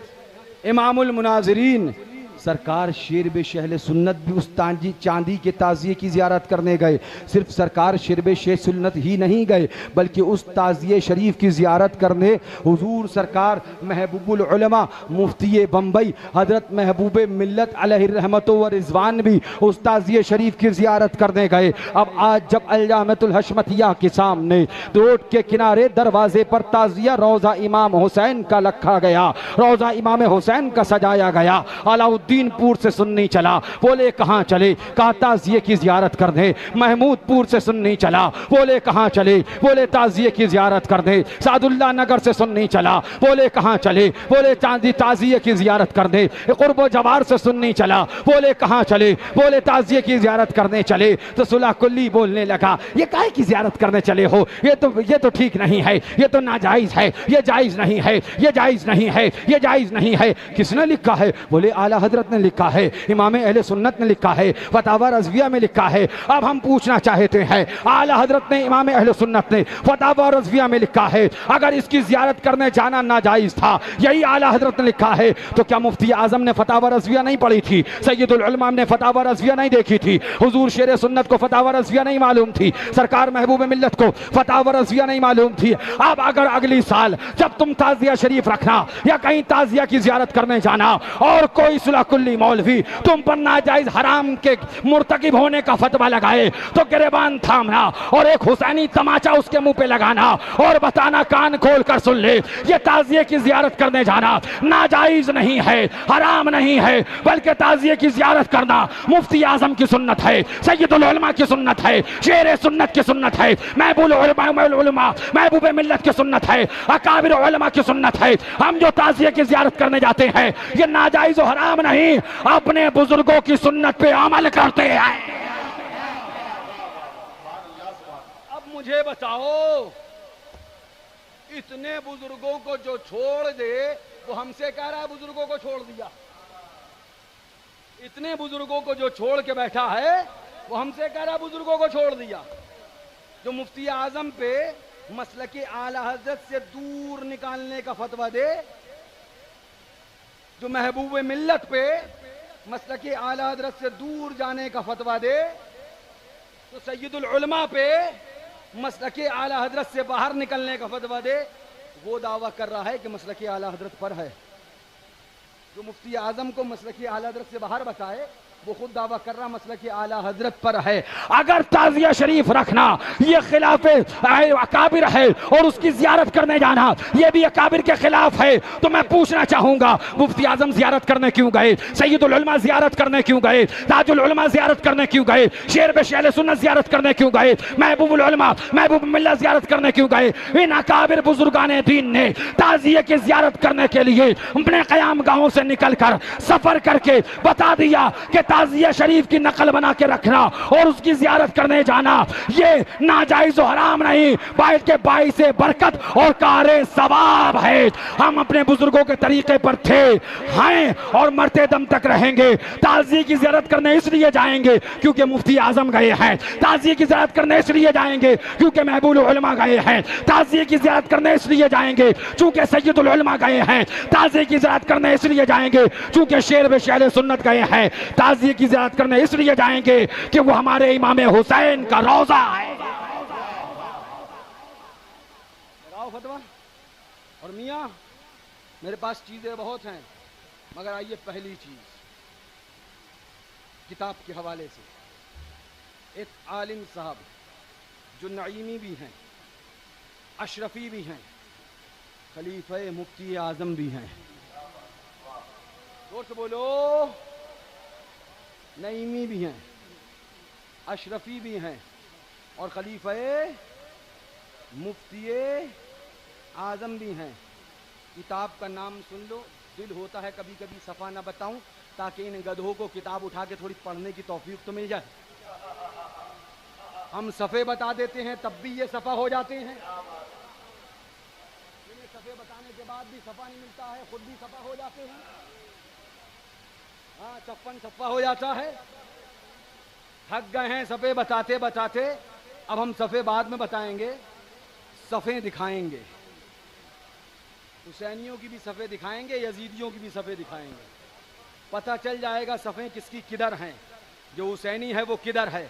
इमामुल मुनाज़िरीन सरकार शेर बेशहले सुन्नत भी उस चांदी के ताजिए की ज़ियारत करने गए। सिर्फ सरकार शेर बेशह सुन्नत ही नहीं गए, बल्कि उस ताजिए शरीफ की ज़ियारत करने हुजूर सरकार महबूबुल उलमा मुफ्ती बम्बई हज़रत महबूब मिल्लत अलैहि रहमत व रिज़वान भी उस ताजिए शरीफ की ज़ियारत करने गए। अब आज जब अल-जामिअतुल हशमतिया के सामने रोड के किनारे दरवाजे पर ताजिया रोज़ा इमाम हुसैन का रखा गया, रोज़ा इमाम हुसैन का सजाया गया, अलाउद्दीनपुर से सुन्नी चला, बोले कहाँ चले? कहा ताजिए की ज़ियारत कर दे। महमूदपुर से सुन्नी चला, बोले कहाँ चले? बोले ताजिए की ज़ियारत कर दे। सादुल्ला नगर से सुन्नी चला, बोले कहाँ चले? बोले ताजिए की ज़ियारत कर दे। कुर्ब जवार से सुन्नी चला, बोले कहाँ चले? बोले ताजिए की ज़ियारत करने चले। तो सुलह कुल्ली बोलने लगा, ये काहे की ज़ियारत करने चले हो? ये तो ठीक नहीं है, ये तो नाजायज़ है, ये जायज़ नहीं है, ये जायज़ नहीं है, ये जायज़ नहीं है। किसने लिखा है? बोले आला हज़रत ने लिखा है, इमाम अहले सुन्नत ने लिखा है, फतावा रज़विया में लिखा है। अब हम पूछना चाहते हैं, आला हज़रत ने, इमाम अहले सुन्नत ने फतावा रज़विया में लिखा है, अगर इसकी ज़ियारत करने जाना नाजायज़ था, यही आला हज़रत ने लिखा है, तो क्या मुफ्ती आज़म ने फतावा रज़विया नहीं पढ़ी थी? सैयदुल उलमा ने फतावा रज़विया नहीं देखी थी? हुजूर शेर सुन्नत को फतावा रज़विया नहीं मालूम थी? सरकार महबूब मिल्लत को फतावा रज़विया नहीं मालूम थी? अब अगर अगली साल जब तुम ताज़िया शरीफ रखना या कहीं ताज़िया की ज़ियारत करने जाना और कोई सुलह कुल्ली मौलवी तुम पर नाजायज़ हराम के मुर्तकिब होने का फतवा लगाए, तो गिरबान थामना और एक हुसैनी तमाचा उसके मुंह पे लगाना और बताना, कान खोल कर सुन ले, ये ताज़िए की ज़ियारत करने जाना नाजायज़ नहीं है, हराम नहीं है, बल्कि ताज़िए की ज़ियारत करना मुफ्ती आज़म की सुन्नत है, सैयदुल उलमा की सुन्नत है, शेर सुन्नत की सुन्नत है, महबूब मिल्लत की सुन्नत है, अकाबिर उलमा की सुन्नत है। हम जो ताज़िए की ज़ियारत करने जाते हैं ये नाजायज़ हराम नहीं, अपने बुजुर्गों की सुन्नत पे अमल करते हैं। अब मुझे बताओ, इतने बुजुर्गों को जो छोड़ दे वो हमसे कह रहा है बुजुर्गों को छोड़ दिया। इतने बुजुर्गों को जो छोड़ के बैठा है वो हमसे कह रहा है बुजुर्गों को छोड़ दिया। जो मुफ्ती आज़म पे मसलके आला हज़रत से दूर निकालने का फतवा दे, जो महबूब मिल्लत पे मसलके आला हज़रत से दूर जाने का फतवा दे, तो सैयदुल उलमा पे मसलके आला हजरत से बाहर निकलने का फतवा दे, वो दावा कर रहा है कि मसलके आला हजरत पर है। जो मुफ्ती आजम को मसलके आला हजरत से बाहर बताए, वो खुद दावा कर रहा मसलके आला हजरत पर है। अगर ताजिया शरीफ रखना ये खिलाफे अकाबिर है और उसकी जियारत करने जाना ये भी अकाबिर के खिलाफ है, तो मैं पूछना चाहूंगा मुफ्ती आजम जियारत करने क्यों गए, सैयदुल उलमा जियारत करने क्यों गए, ताजुल उलमा जियारत करने क्यों गए, शेर बेशेल सुन्नत जियारत करने क्यों गए, महबूबुल उलमा महबूब मिल्ला जियारत करने क्यों गए? इन अकाबिर बुजुर्गाने दीन ने ताजिया की जियारत करने के लिए अपने कयाम गाहों से निकलकर सफर करके बता दिया कि ताजिया शरीफ की नकल बना के रखना और उसकी जियारत करने जाना ये नाजायज हराम नहीं, बल्कि बाइस बरकत और कारे सवाब है। हम अपने बुजुर्गों के तरीके पर थे, हैं और मरते दम तक रहेंगे। ताजिया की जियारत करने इसलिए जाएंगे क्योंकि मुफ्ती आजम गए हैं, ताजिया की जियारत करने इसलिए जाएंगे क्योंकि महबूब उलमा गए हैं, ताजिया की जियारत करने इसलिए जाएंगे चूंकि सैयदुल उलमा गए हैं, ताजिया की जियारत करने इसलिए जाएंगे चूंकि शेर बेशेल सुन्नत गए हैं, ताजिया की जियारत करने इसलिए जाएंगे कि वो हमारे इमाम हुसैन का रोजा है। फतवा और मियां मेरे पास चीजें बहुत हैं, मगर आइए पहली चीज किताब के हवाले से। एक आलिम साहब जो नईमी भी हैं, अशरफी भी हैं, खलीफे मुफ्ती आजम भी हैं, जोर से बोलो, नईमी भी हैं, अशरफी भी हैं और खलीफे मुफ्ती आजम भी हैं। किताब का नाम सुन लो, दिल होता है कभी कभी सफ़ा ना बताऊं ताकि इन गधों को किताब उठा के थोड़ी पढ़ने की तौफीक तो मिल जाए। हम सफ़े बता देते हैं तब भी ये सफ़ा हो जाते हैं, इन्हें सफ़े बताने के बाद भी सफ़ा नहीं मिलता है, खुद भी सफ़ा हो जाते हैं। हाँ, 56 सफ़ा हो जाता है। थक गए हैं सफ़े बताते बताते, अब हम सफ़े बाद में बताएंगे, सफ़े दिखाएंगे। हुसैनियों की भी सफ़े दिखाएंगे, यजीदियों की भी सफ़े दिखाएंगे, पता चल जाएगा सफ़े किसकी किधर हैं। जो हुसैनी है वो किधर है।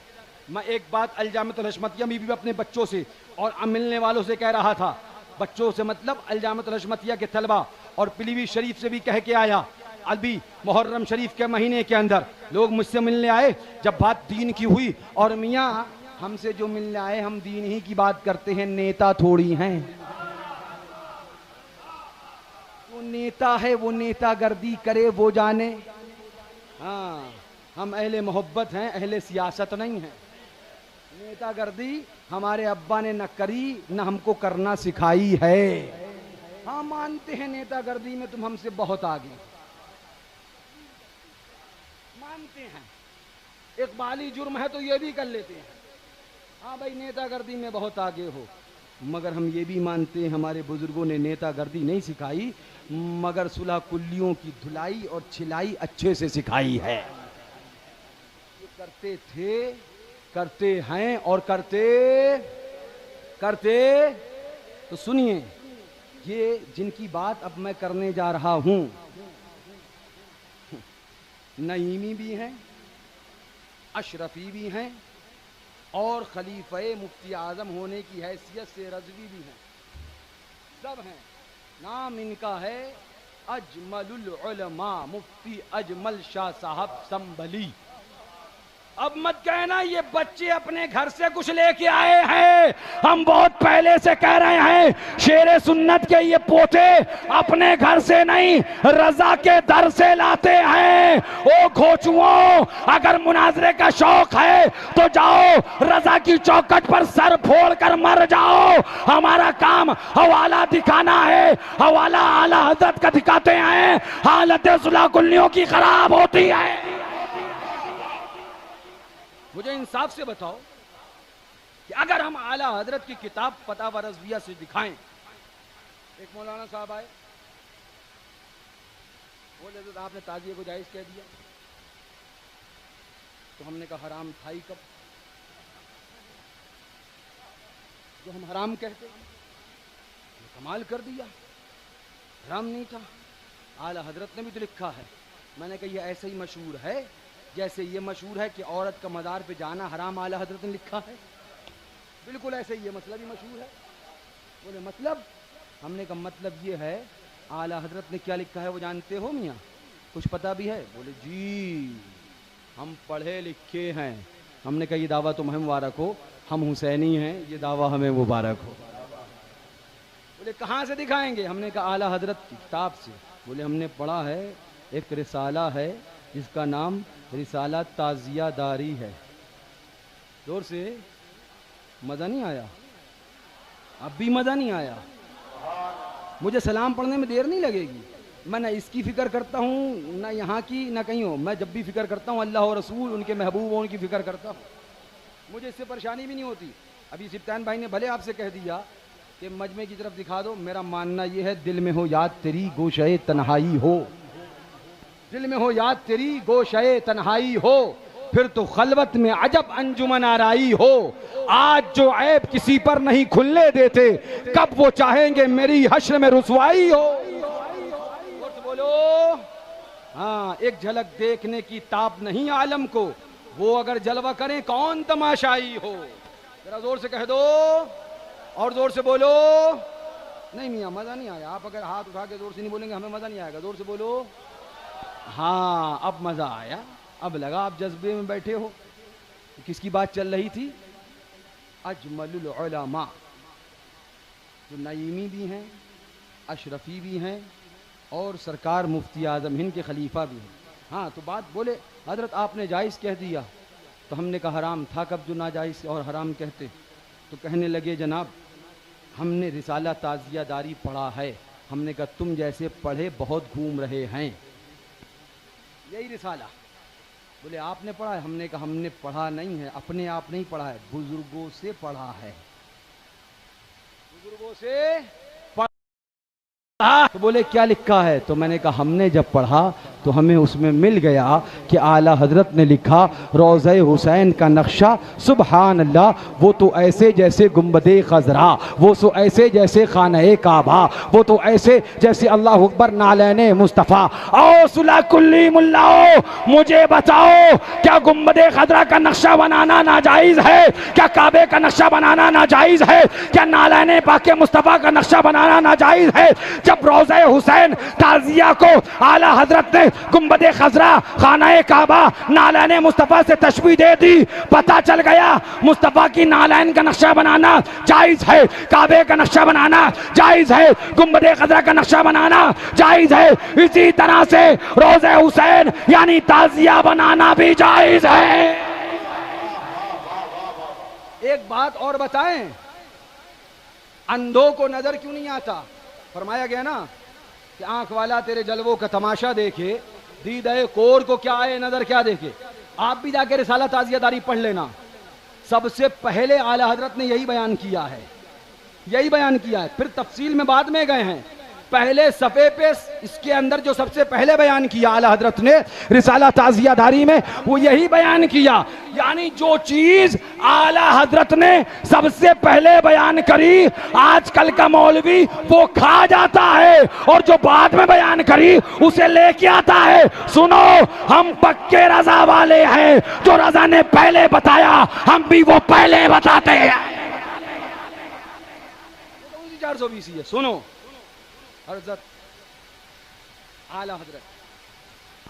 मैं एक बात अलजामतुल हशमतिया में भी अपने बच्चों से और मिलने वालों से कह रहा था, बच्चों से मतलब अलजामतुल हशमतिया के तलबा और पिलीवी शरीफ से भी कह के आया। अभी मुहर्रम शरीफ के महीने के अंदर लोग मुझसे मिलने आए, जब बात दीन की हुई, और मियाँ हमसे जो मिलने आए हम दीन ही की बात करते हैं, नेता थोड़ी हैं। वो नेता है, वो नेतागर्दी करे वो जाने। हाँ, हम अहले मोहब्बत हैं, अहले सियासत नहीं हैं। नेतागर्दी हमारे अब्बा ने न करी न हमको करना सिखाई है। हाँ, मानते हैं नेतागर्दी में तुम हमसे बहुत आगे, मानते हैं एक माली जुर्म है तो ये भी कर लेते हैं। हाँ भाई, नेतागर्दी में बहुत आगे हो, मगर हम ये भी मानते हैं हमारे बुजुर्गों ने नेतागर्दी नहीं सिखाई, मगर सुलह कुल्लियों की धुलाई और छिलाई अच्छे से सिखाई है। ये करते थे, करते हैं और करते तो सुनिए, ये जिनकी बात अब मैं करने जा रहा हूं, नईमी भी हैं, अशरफी भी हैं और खलीफे मुफ्ती आजम होने की हैसियत से रजवी भी हैं, सब हैं। नाम इनका है अजमलुल उलमा मुफ्ती अजमल शाह साहब संभली। अब मत कहना ये बच्चे अपने घर से कुछ लेके आए हैं, हम बहुत पहले से कह रहे हैं शेरे सुन्नत के ये पोते अपने घर से नहीं रजा के दर से लाते हैं। ओ घोचुओं, अगर मुनाजरे का शौक है तो जाओ रजा की चौखट पर सर फोड़ कर मर जाओ। हमारा काम हवाला दिखाना है, हवाला आला हजरत का दिखाते हैं, हालत सुलह कुल्लियों की खराब होती है। मुझे इंसाफ से बताओ कि अगर हम आला हजरत की किताब फतावा रज़विया से दिखाएं, एक मौलाना साहब आए, बोले तो आपने ताजिए को जायज कह दिया, तो हमने कहा हराम था ही कब जो हम हराम कहते, कमाल कर दिया, हराम नहीं था। आला हजरत ने भी तो लिखा है। मैंने कहा ये ऐसे ही मशहूर है जैसे ये मशहूर है कि औरत का मज़ार पे जाना हराम आला हजरत ने लिखा है। बिल्कुल ऐसे ही है, मतलब ही मशहूर है। बोले मतलब? हमने कहा मतलब ये है, आला हजरत ने क्या लिखा है वो जानते हो मियाँ? कुछ पता भी है? बोले जी हम पढ़े लिखे हैं। हमने कहा ये दावा तुम्हें मुबारक हो, हम हुसैनी हैं, ये दावा हमें मुबारक हो। बोले कहाँ से दिखाएंगे? हमने कहा आला हजरत की किताब से। बोले हमने पढ़ा है, एक रिसाला है जिसका नाम रिसाला ताजिया दारी है। जोर से, मज़ा नहीं आया? अब भी मज़ा नहीं आया? मुझे सलाम पढ़ने में देर नहीं लगेगी। मैं ना इसकी फ़िक्र करता हूँ, ना यहाँ की, ना कहीं हो। मैं जब भी फ़िक्र करता हूँ अल्लाह और रसूल, उनके महबूब और उनकी फ़िक्र करता हूँ। मुझे इससे परेशानी भी नहीं होती। अभी सिप्तान भाई ने भले आपसे कह दिया कि मजमे की तरफ दिखा दो, मेरा मानना ये है दिल में हो याद तेरी गोशे तन्हाई हो, दिल में हो याद तेरी गोशे तन्हाई हो, फिर तो खलवत में अजब अंजुमन आराई हो। आज जो ऐब किसी पर नहीं खुलने देते, कब वो चाहेंगे मेरी हश्र में रुसवाई हो। बोलो हाँ, एक झलक देखने की ताब नहीं आलम को, वो अगर जलवा करें कौन तमाशाई हो। जरा जोर से कह दो और जोर से बोलो। नहीं मियाँ मज़ा नहीं आया। आप अगर हाथ उठा के जोर से नहीं बोलेंगे हमें मज़ा नहीं आएगा। जोर से बोलो। हाँ अब मज़ा आया, अब लगा आप जज्बे में बैठे हो। किसकी बात चल रही थी? अजमलुल उलमा, जो नईमी भी हैं, अशरफी भी हैं और सरकार मुफ्ती आज़म हिंद के खलीफा भी हैं। हाँ तो बात बोले हजरत आपने जायज़ कह दिया, तो हमने कहा हराम था कब जो नाजायज़ और हराम कहते। तो कहने लगे जनाब हमने रिसाला ताज़िया दारी पढ़ा है। हमने कहा तुम जैसे पढ़े बहुत घूम रहे हैं, यही रिसाला। बोले आपने पढ़ा है? हमने कहा हमने पढ़ा नहीं है, अपने आप नहीं पढ़ा है, बुजुर्गों से पढ़ा है, बुजुर्गों से पढ़ा। तो बोले क्या लिखा है? तो मैंने कहा हमने जब पढ़ा तो हमें उसमें मिल गया कि आला हजरत ने लिखा रोज़े हुसैन का नक्शा सुबहान अल्लाह, वो तो ऐसे जैसे गुंबदे खजरा, वो तो ऐसे जैसे खाने काबा, वो तो ऐसे जैसे अल्लाह अकबर नालैने मुस्तफ़ा। आओ सुला कुल्ली मुल्लाओ, मुझे बताओ क्या गुंबदे खजरा का नक्शा बनाना नाजायज़ है? क्या काबे का नक्शा बनाना नाजायज़ है? क्या नालैने पाके मुस्तफ़ा का नक्शा बनाना नाजायज़ है? जब रोज़े हुसैन ताज़िया को आला हजरत ने गुंबदे खजरा, खाना काबा, नालैन मुस्तफ़ा से तशबीह दे दी, पता चल गया मुस्तफ़ा की नालैन का नक्शा बनाना जायज़ है, काबे का नक्शा बनाना जायज़ है, गुंबदे खजरा का नक्शा बनाना जायज़ है। इसी तरह से रोज़े हुसैन यानी ताज़िया बनाना भी जायज़ है। एक बात और बताएं, अंधों को नजर क्यों नहीं आता? फरमाया गया ना कि आंख वाला तेरे जलवों का तमाशा देखे, दीदाए कोर को क्या आए नजर क्या देखे। आप भी जाके रिसाला ताज़ियादारी पढ़ लेना। सबसे पहले आला हजरत ने यही बयान किया है, यही बयान किया है, फिर तफसील में बाद में गए हैं। पहले सफ़े पे इसके अंदर जो सबसे पहले बयान किया आला हजरत ने रिसाला ताज़ियादारी में, वो यही बयान किया। यानी जो चीज आला हजरत ने सबसे पहले बयान करी, आजकल का मौलवी वो खा जाता है और जो बाद में बयान करी उसे लेके आता है। सुनो, हम पक्के रजा वाले हैं, जो रजा ने पहले बताया हम भी वो पहले बताते हैं। 420 है। सुनो, हज़रत आला हजरत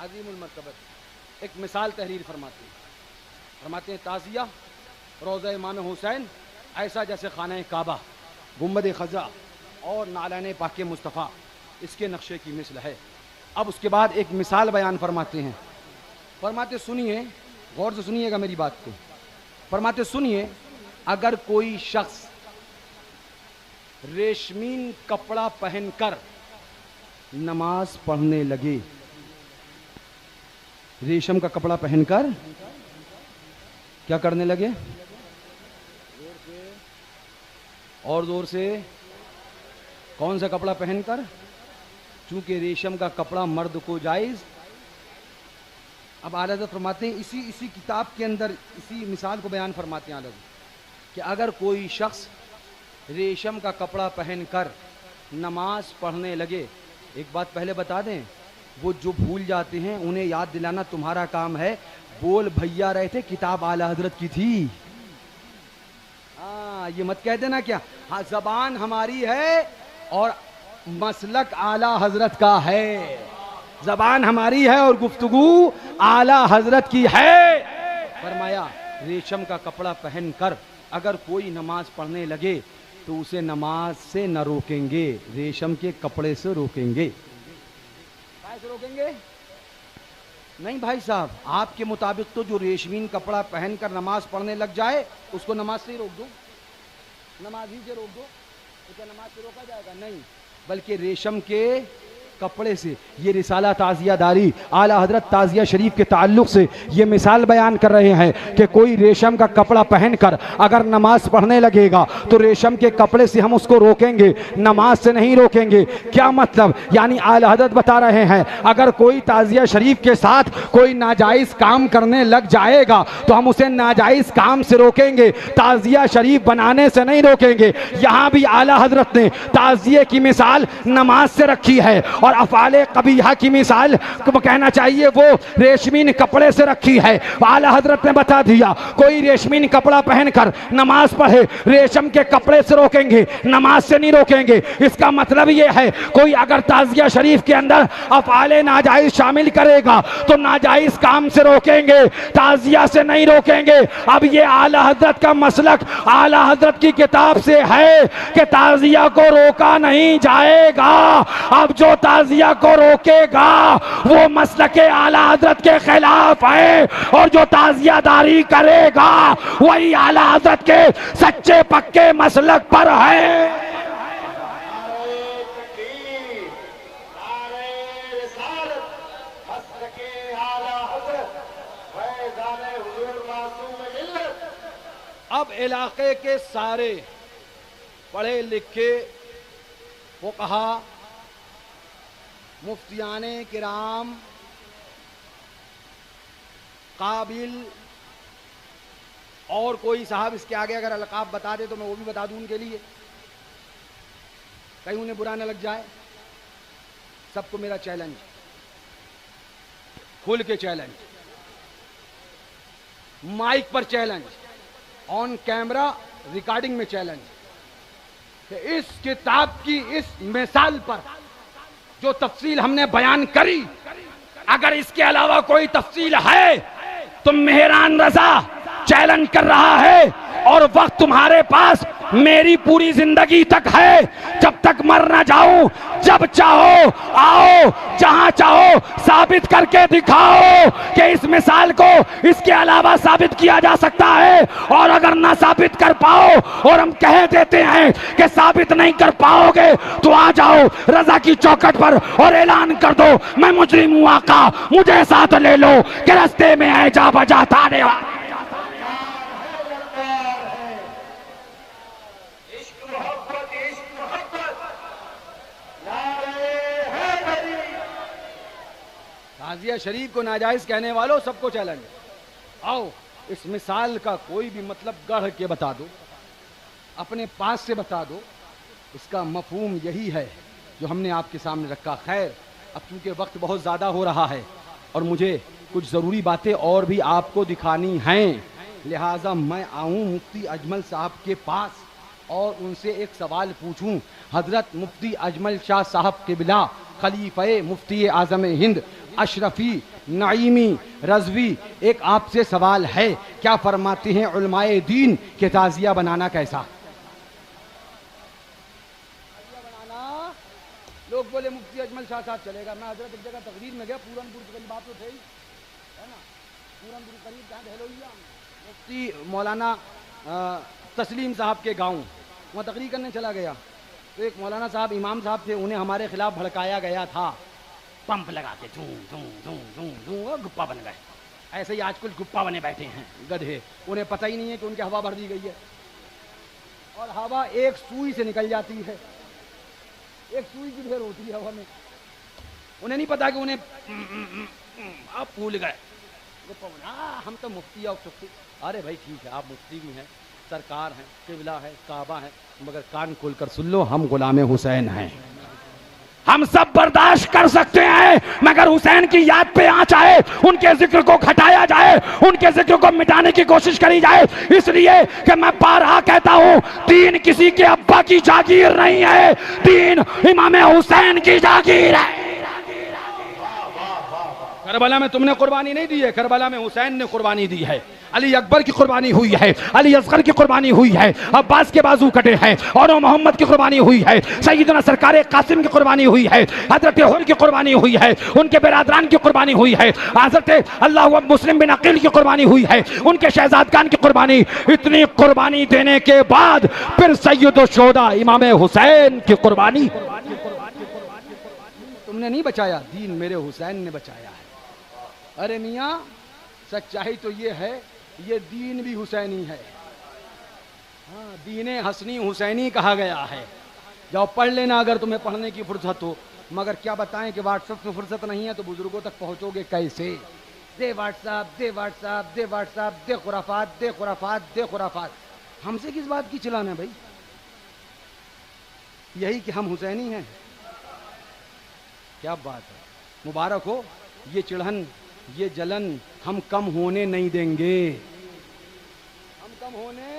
अज़ीमुल मर्तबत एक मिसाल तहरीर फरमाते हैं ताज़िया रोज़ा इमाम हुसैन ऐसा जैसे खाना काबा, गुंबद खज़ा और नालैन पाके मुस्तफ़ा इसके नक्शे की मिसल है। अब उसके बाद एक मिसाल बयान फरमाते हैं। फरमाते सुनिए, गौर से सुनिएगा मेरी बात को। फरमाते सुनिए, अगर कोई शख्स रेशमीन कपड़ा पहनकर नमाज पढ़ने लगे, रेशम का कपड़ा पहनकर क्या करने लगे? और जोर से, कौन सा कपड़ा पहनकर? चूंकि रेशम का कपड़ा मर्द को जायज। अब आला हज़रत फरमाते हैं इसी किताब के अंदर इसी मिसाल को बयान फरमाते हैं आला हज़रत कि अगर कोई शख्स रेशम का कपड़ा पहनकर नमाज पढ़ने लगे, एक बात पहले बता दें, वो जो भूल जाते हैं उन्हें याद दिलाना तुम्हारा काम है। बोल भैया रहे थे, किताब आला हजरत की थी। हाँ ये मत कह देना क्या, हाँ जबान हमारी है और मसलक आला हजरत का है। जबान हमारी है और गुफ्तगू आला हजरत की है। फरमाया रेशम का कपड़ा पहनकर अगर कोई नमाज पढ़ने लगे तो उसे नमाज से न रोकेंगे, रेशम के कपड़े से रोकेंगे। कैसे रोकेंगे? नहीं भाई साहब, आपके मुताबिक तो जो रेशमीन कपड़ा पहनकर नमाज पढ़ने लग जाए उसको नमाज से ही रोक दो, नमाज ही से रोक दो, तो क्या नमाज से रोका जाएगा? नहीं, बल्कि रेशम के कपड़े से। ये रिसाला ताजियादारी आला हजरत ताजिया शरीफ के ताल्लुक से ये मिसाल बयान कर रहे हैं कि कोई रेशम का कपड़ा पहनकर अगर नमाज पढ़ने लगेगा तो रेशम के कपड़े से हम उसको रोकेंगे, नमाज से नहीं रोकेंगे। क्या मतलब? यानी आला हजरत बता रहे हैं अगर कोई ताजिया शरीफ के साथ कोई नाजायज काम करने लग जाएगा तो हम उसे नाजायज काम से रोकेंगे, ताजिया शरीफ बनाने से नहीं रोकेंगे। यहाँ भी आला हजरत ने ताजिए की मिसाल नमाज से रखी है और अफाले कबीहा की मिसाल कहना चाहिए वो रेशमीन कपड़े से रखी है। आला हजरत ने बता दिया कोई रेशमीन कपड़ा पहनकर नमाज पढ़े, रेशम के कपड़े से रोकेंगे, नमाज से नहीं रोकेंगे। इसका मतलब ये है कोई अगर ताजिया शरीफ के अंदर अफाले नाजायज शामिल करेगा तो नाजायज काम से रोकेंगे, ताजिया से नहीं रोकेंगे। अब ये आला हजरत का मसलक आला हजरत की किताब से है कि ताजिया को रोका नहीं जाएगा। अब जो ताजिया को रोकेगा वो मसलके आला हजरत के खिलाफ है और जो ताजियादारी करेगा वही आला हजरत के सच्चे पक्के मसलक पर है। अब इलाके के सारे पढ़े लिखे फुक़हा, मुफ्तियाने किराम, काबिल और कोई साहब इसके आगे अगर अलकाब बता दे तो मैं वो भी बता दूं उनके लिए, कहीं उन्हें बुरा न लग जाए। सबको मेरा चैलेंज, खुल के चैलेंज, माइक पर चैलेंज, ऑन कैमरा रिकॉर्डिंग में चैलेंज कि इस किताब की इस मिसाल पर जो तफसील हमने बयान करी, अगर इसके अलावा कोई तफसील है तो मेहरान रजा चैलेंज कर रहा है और वक्त तुम्हारे पास मेरी पूरी जिंदगी तक है, जब तक मर ना जाऊं, जब चाहो आओ, जहां चाहो साबित करके दिखाओ कि इस मिसाल को इसके अलावा साबित किया जा सकता है। और अगर ना साबित कर पाओ और हम कह देते हैं कि साबित नहीं कर पाओगे तो आ जाओ रजा की चौखट पर और ऐलान कर दो मैं मुजरिम हूं आका, मुझे साथ ले लो कि रास्ते में है जा बजा ताने। ताजिया शरीफ को नाजायज कहने वालों सबको चैलेंज, आओ इस मिसाल का कोई भी मतलब गढ़ के बता दो, अपने पास से बता दो। इसका मफहूम यही है जो हमने आपके सामने रखा। खैर अब चूंकि वक्त बहुत ज़्यादा हो रहा है और मुझे कुछ ज़रूरी बातें और भी आपको दिखानी हैं, लिहाजा मैं आऊँ मुफ्ती अजमल साहब के पास और उनसे एक सवाल पूछूं। हज़रत मुफ्ती अजमल शाह साहब क़िबला खलीफ़े मुफ्ती आज़म हिंद अशरफी नईमी रज़वी, एक आपसे सवाल है, क्या फरमाते हैं उलमाए दीन के ताज़िया बनाना कैसा? बनाना लोग बोले मुफ्ती अजमल शाह साहब चलेगा, मैं हज़रत एक जगह तकरीर में गया, पूरनपुर की बात तो थे ही है ना, पूरनपुर करीब जहाँ दहलोइया मुफ्ती मौलाना तस्लीम साहब के गांव वहाँ तकरीर करने चला गया तो एक मौलाना साहब इमाम साहब थे, उन्हें हमारे खिलाफ भड़काया गया था, पंप लगा के धूं धूं धूं धूं धूं गुप्पा बन गए। ऐसे ही आजकल गुप्पा बने बैठे हैं गधे, उन्हें पता ही नहीं है कि उनकी हवा भर दी गई है और हवा एक सुई से निकल जाती है, एक सुई की ढेर होती है हवा में, उन्हें नहीं पता कि उन्हें आप भूल गए गुप्पा बना। हम तो मुफ्ती और चुप्पी, अरे भाई ठीक है आप मुफ्ती भी हैं, सरकार हैं, क़िबला है, काबा है, मगर कान खोल कर सुन लो हम गुलाम हुसैन हैं, हम सब बर्दाश्त कर सकते हैं, मगर हुसैन की याद पे आंच आए, उनके जिक्र को घटाया जाए, उनके जिक्र को मिटाने की कोशिश करी जाए। इसलिए कि मैं बारहा कहता हूं, दीन किसी के अब्बा की जागीर नहीं है, दीन इमाम हुसैन की जागीर है। करबला में तुमने कुर्बानी नहीं दी है, करबला में हुसैन ने कुर्बानी दी है। अली अकबर की कुर्बानी हुई है, अली असगर की कुर्बानी हुई है, अब्बास के बाजू कटे हैं, और मोहम्मद की कुर्बानी हुई है, सैयदना सरकार कासिम की कुर्बानी हुई है, हजरत हुर की कुर्बानी हुई है, उनके बिरादरान की कुर्बानी हुई है, हजरत अल्लाह मुस्लिम बिन अकील की कुर्बानी हुई है, उनके शहजादगान की कुर्बानी। इतनी कुर्बानी देने के बाद फिर सैयद शोदा इमाम हुसैन की कुर्बानी। तुमने नहीं बचाया, दीन मेरे हुसैन ने बचाया है। अरे मियाँ, सच्चाई तो ये है, ये दीन भी हुसैनी है। हाँ, दीने हसनी हुसैनी कहा गया है। जाओ पढ़ लेना अगर तुम्हें पढ़ने की फुर्सत हो, मगर क्या बताएं कि व्हाट्सएप पे फुर्सत नहीं है तो बुजुर्गों तक पहुंचोगे कैसे? दे व्हाट्सएप, दे व्हाट्सएप, दे व्हाट्सएप, दे खुराफात, दे खुराफात, दे खुराफात। हमसे किस बात की चिल्लाना भाई? यही कि हम हुसैनी हैं। क्या बात है, मुबारक हो। ये चिढ़न, ये जलन हम कम होने नहीं देंगे, हम कम होने।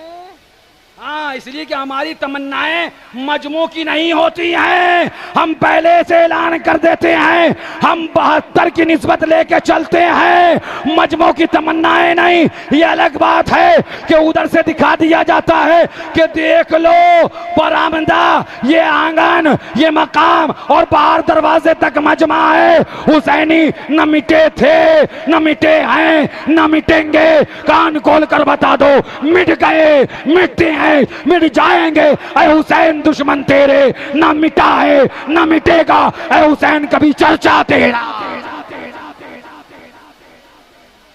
हाँ, इसलिए कि हमारी तमन्नाएं मजमू की नहीं होती हैं। हम पहले से ऐलान कर देते हैं, हम 72 की निस्बत लेके चलते हैं, मजमू की तमन्नाएं नहीं। ये अलग बात है कि उधर से दिखा दिया जाता है कि देख लो बरामदा, ये आंगन, ये मकाम, और बाहर दरवाजे तक मजमा है। हुसैनी न मिटे थे, न मिटे हैं, न मिटेंगे। कान खोल कर बता दो, मिट गए, मिटते हैं, मिट जाएंगे। ऐ हुसैन दुश्मन तेरे ना मिटा है, ना मिटेगा। ऐ हुसैन कभी चर्चा तेरा।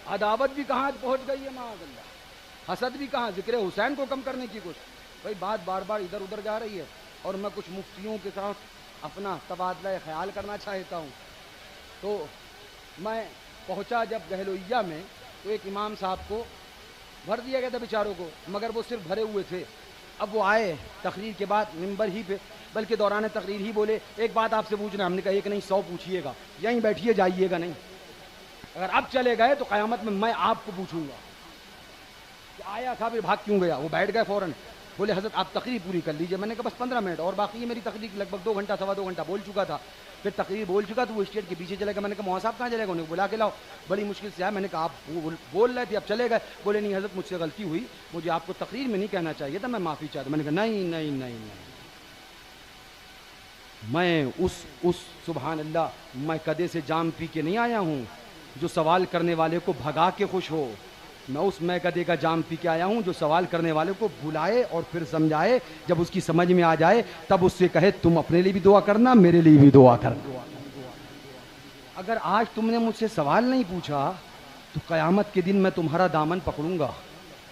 अदावत भी कहां पहुंच गई है माअल्लाह, हसद भी कहां, जिक्र हुसैन को कम करने की कोशिश। भाई बात बार बार इधर उधर जा रही है, और मैं कुछ मुफ्तियों के साथ अपना तबादला ख्याल करना चाहता हूं। तो मैं पहुंचा जब गहलोइया में, तो एक इमाम साहब को भर दिया गया था बेचारों को, मगर वो सिर्फ भरे हुए थे। अब वो आए तकरीर के बाद मिंबर ही पे, बल्कि दौरान तकरीर ही बोले, एक बात आपसे पूछना। हमने कहा एक नहीं 100 पूछिएगा, यहीं बैठिए, जाइएगा नहीं। अगर अब चले गए तो क़यामत में मैं आपको पूछूंगा कि आया था फिर भाग क्यों गया। वो बैठ गए फौरन, बोले हजरत आप तकरीर पूरी कर लीजिए। मैंने कहा बस 15 मिनट, और बाकी ये मेरी तकरीर लगभग 2 घंटा, सवा 2 घंटा बोल चुका था। फिर तकरीर बोल चुका तो वो स्टेज के पीछे चले गए। मैंने कहा मौलाना साहब कहाँ चले गए? उन्हें बुला के लाओ। बड़ी मुश्किल से आया। मैंने कहा आप बोल रहे थे, अब चले गए। बोले नहीं हजरत मुझसे गलती हुई, मुझे आपको तकरीर में नहीं कहना चाहिए था, मैं माफ़ी चाहता। मैंने कहा नहीं नहीं नहीं नहीं, मैं उस सुभान अल्लाह, मैं कदे से जाम पी के नहीं आया हूँ जो सवाल करने वाले को भगा के खुश हो। मैं उस मैं कदे का जाम पी के आया हूँ जो सवाल करने वाले को बुलाए और फिर समझाए, जब उसकी समझ में आ जाए तब उससे कहे तुम अपने लिए भी दुआ करना, मेरे लिए भी दुआ करना। अगर आज तुमने मुझसे सवाल नहीं पूछा तो क़यामत के दिन मैं तुम्हारा दामन पकड़ूंगा।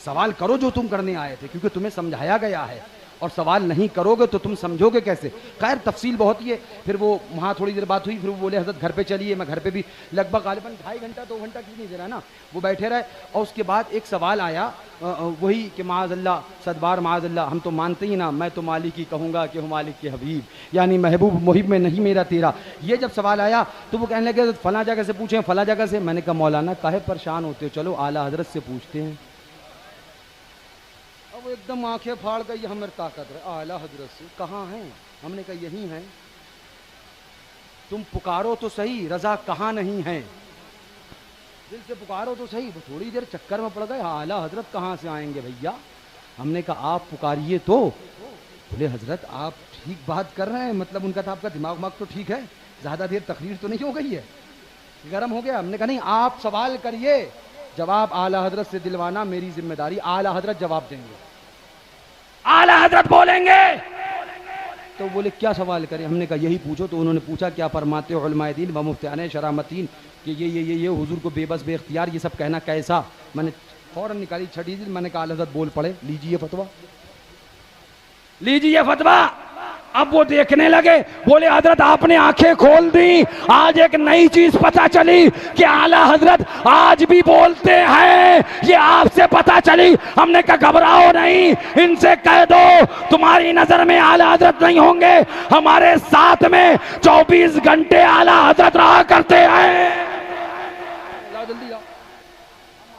सवाल करो जो तुम करने आए थे, क्योंकि तुम्हें समझाया गया है, और सवाल नहीं करोगे तो तुम समझोगे कैसे? खैर तफसील बहुत ही है। फिर वो वहाँ थोड़ी देर बात हुई, फिर वो बोले हजरत घर पे चलिए। मैं घर पे भी लगभग गालिबन 2.5 घंटा 2 घंटा क्यों नहीं दे रहा ना, वो बैठे रहे। और उसके बाद एक सवाल आया, वही कि माज़अल्लाह, सदबार माज़अल्लाह, हम तो मानते ही ना, मैं तो मालिक ही कहूँगा कि हूँ मालिक के हबीब, यानी महबूब मुहिब में नहीं मेरा तेरा। ये जब सवाल आया तो वो कहने लगे फ़लाँ जगह से पूछें, फ़लाँ जगह से। मैंने कहा मौलाना काहे परेशान होते हो, चलो आला हजरत से पूछते हैं। वो एकदम आंखें फाड़ गई, हमें ताकत है आला हजरत से। कहाँ हैं? हमने कहा यही हैं। तुम पुकारो तो सही, रजा कहाँ नहीं है, दिल से पुकारो तो सही। वो थोड़ी देर चक्कर में पड़ गए, आला हजरत कहाँ से आएंगे भैया। हमने कहा आप पुकारिए तो। बोले हजरत आप ठीक बात कर रहे हैं, मतलब उनका था आपका दिमाग तो ठीक है, ज़्यादा देर तकरीर तो नहीं हो गई है, गर्म हो गया। हमने कहा नहीं, आप सवाल करिए, जवाब आला हजरत से दिलवाना मेरी जिम्मेदारी। आला हजरत जवाब देंगे, आला हजरत बोलेंगे। तो बोले क्या सवाल करें? हमने कहा यही पूछो। तो उन्होंने पूछा क्या फरमाते हो उलमाए दीन व मुफ्तियाने शरामतीन कि ये हुजूर को बेबस बेख्तियार ये सब कहना कैसा? मैंने फौरन निकाली छठी दिन, मैंने कहा आला हजरत बोल पड़े, लीजिए फतवा, लीजिए फतवा। अब वो देखने लगे, बोले हजरत आपने आंखें खोल दी, आज एक नई चीज पता चली कि आला हजरत आज भी बोलते हैं, ये आपसे पता चली। हमने कहा घबराओ नहीं, इनसे कह दो तुम्हारी नजर में आला हजरत नहीं होंगे, हमारे साथ में 24 घंटे आला हजरत रहा करते हैं। जल्दी जाओ,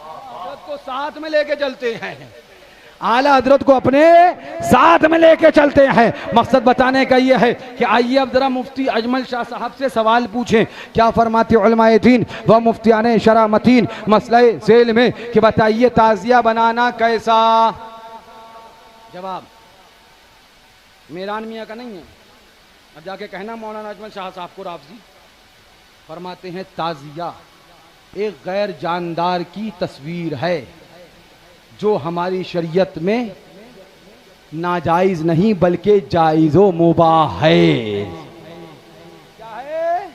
हजरत को साथ में लेके चलते हैं, आला हजरत को अपने साथ में लेके चलते हैं। मकसद बताने का यह है कि आइए अब जरा मुफ्ती अजमल शाह साहब से सवाल पूछें, क्या फरमाते उलमाए दीन व मुफ्तियाने शरा मतीन मसले सेल में कि बताइए ताजिया बनाना कैसा। जवाब मेरान मियाँ का नहीं है, अब जाके कहना मौलाना अजमल शाह साहब को राफजी। फरमाते हैं ताजिया एक गैर जानदार की तस्वीर है जो हमारी शरीयत में नाजायज नहीं बल्कि जायज़ो मुबाह है। क्या है?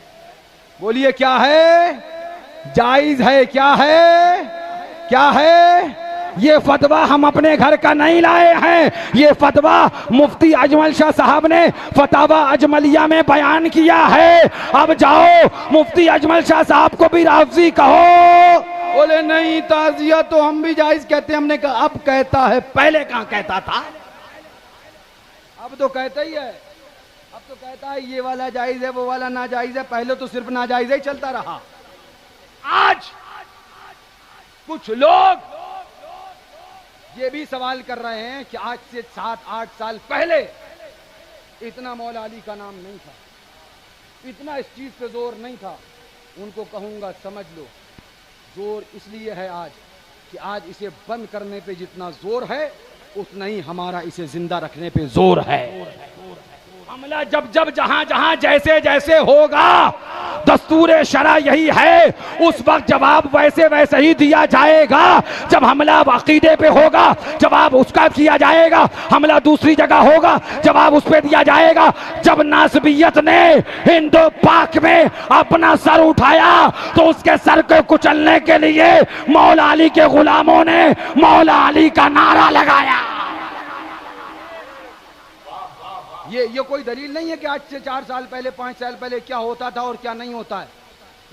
बोलिए क्या है? जायज है। क्या है? क्या है? ये फतवा हम अपने घर का नहीं लाए हैं, ये फतवा मुफ्ती अजमल शाह साहब ने फतावा अजमलिया में बयान किया है। अब जाओ मुफ्ती अजमल शाह साहब को भी राफजी कहो। बोले नहीं ताजिया तो हम भी जायज कहते हैं। हमने कहा अब कहता है, पहले कहां कहता था? अब तो कहता ही है, अब तो कहता है ये वाला जायज है वो वाला नाजायज है। पहले तो सिर्फ नाजायज ही चलता रहा। आज कुछ लोग ये भी सवाल कर रहे हैं कि आज से 7-8 साल पहले इतना मौला अली का नाम नहीं था, इतना इस चीज पे जोर नहीं था। उनको कहूंगा समझ लो, जोर इसलिए है आज कि आज इसे बंद करने पे जितना जोर है उतना ही हमारा इसे जिंदा रखने पे जोर है। हमला जब जब जहां जहां जैसे जैसे होगा, दस्तूर शरा यही है, उस वक्त जवाब वैसे वैसे ही दिया जाएगा। जब हमला अकीदे पे होगा जवाब उसका किया जाएगा, हमला दूसरी जगह होगा जवाब उस पे दिया जाएगा। जब नासबियत ने हिंदू पाक में अपना सर उठाया तो उसके सर को कुचलने के लिए मौला अली के गुलामों ने मौला अली का नारा लगाया। ये कोई दलील नहीं है कि आज से 4 साल पहले 5 साल पहले क्या होता था और क्या नहीं होता है,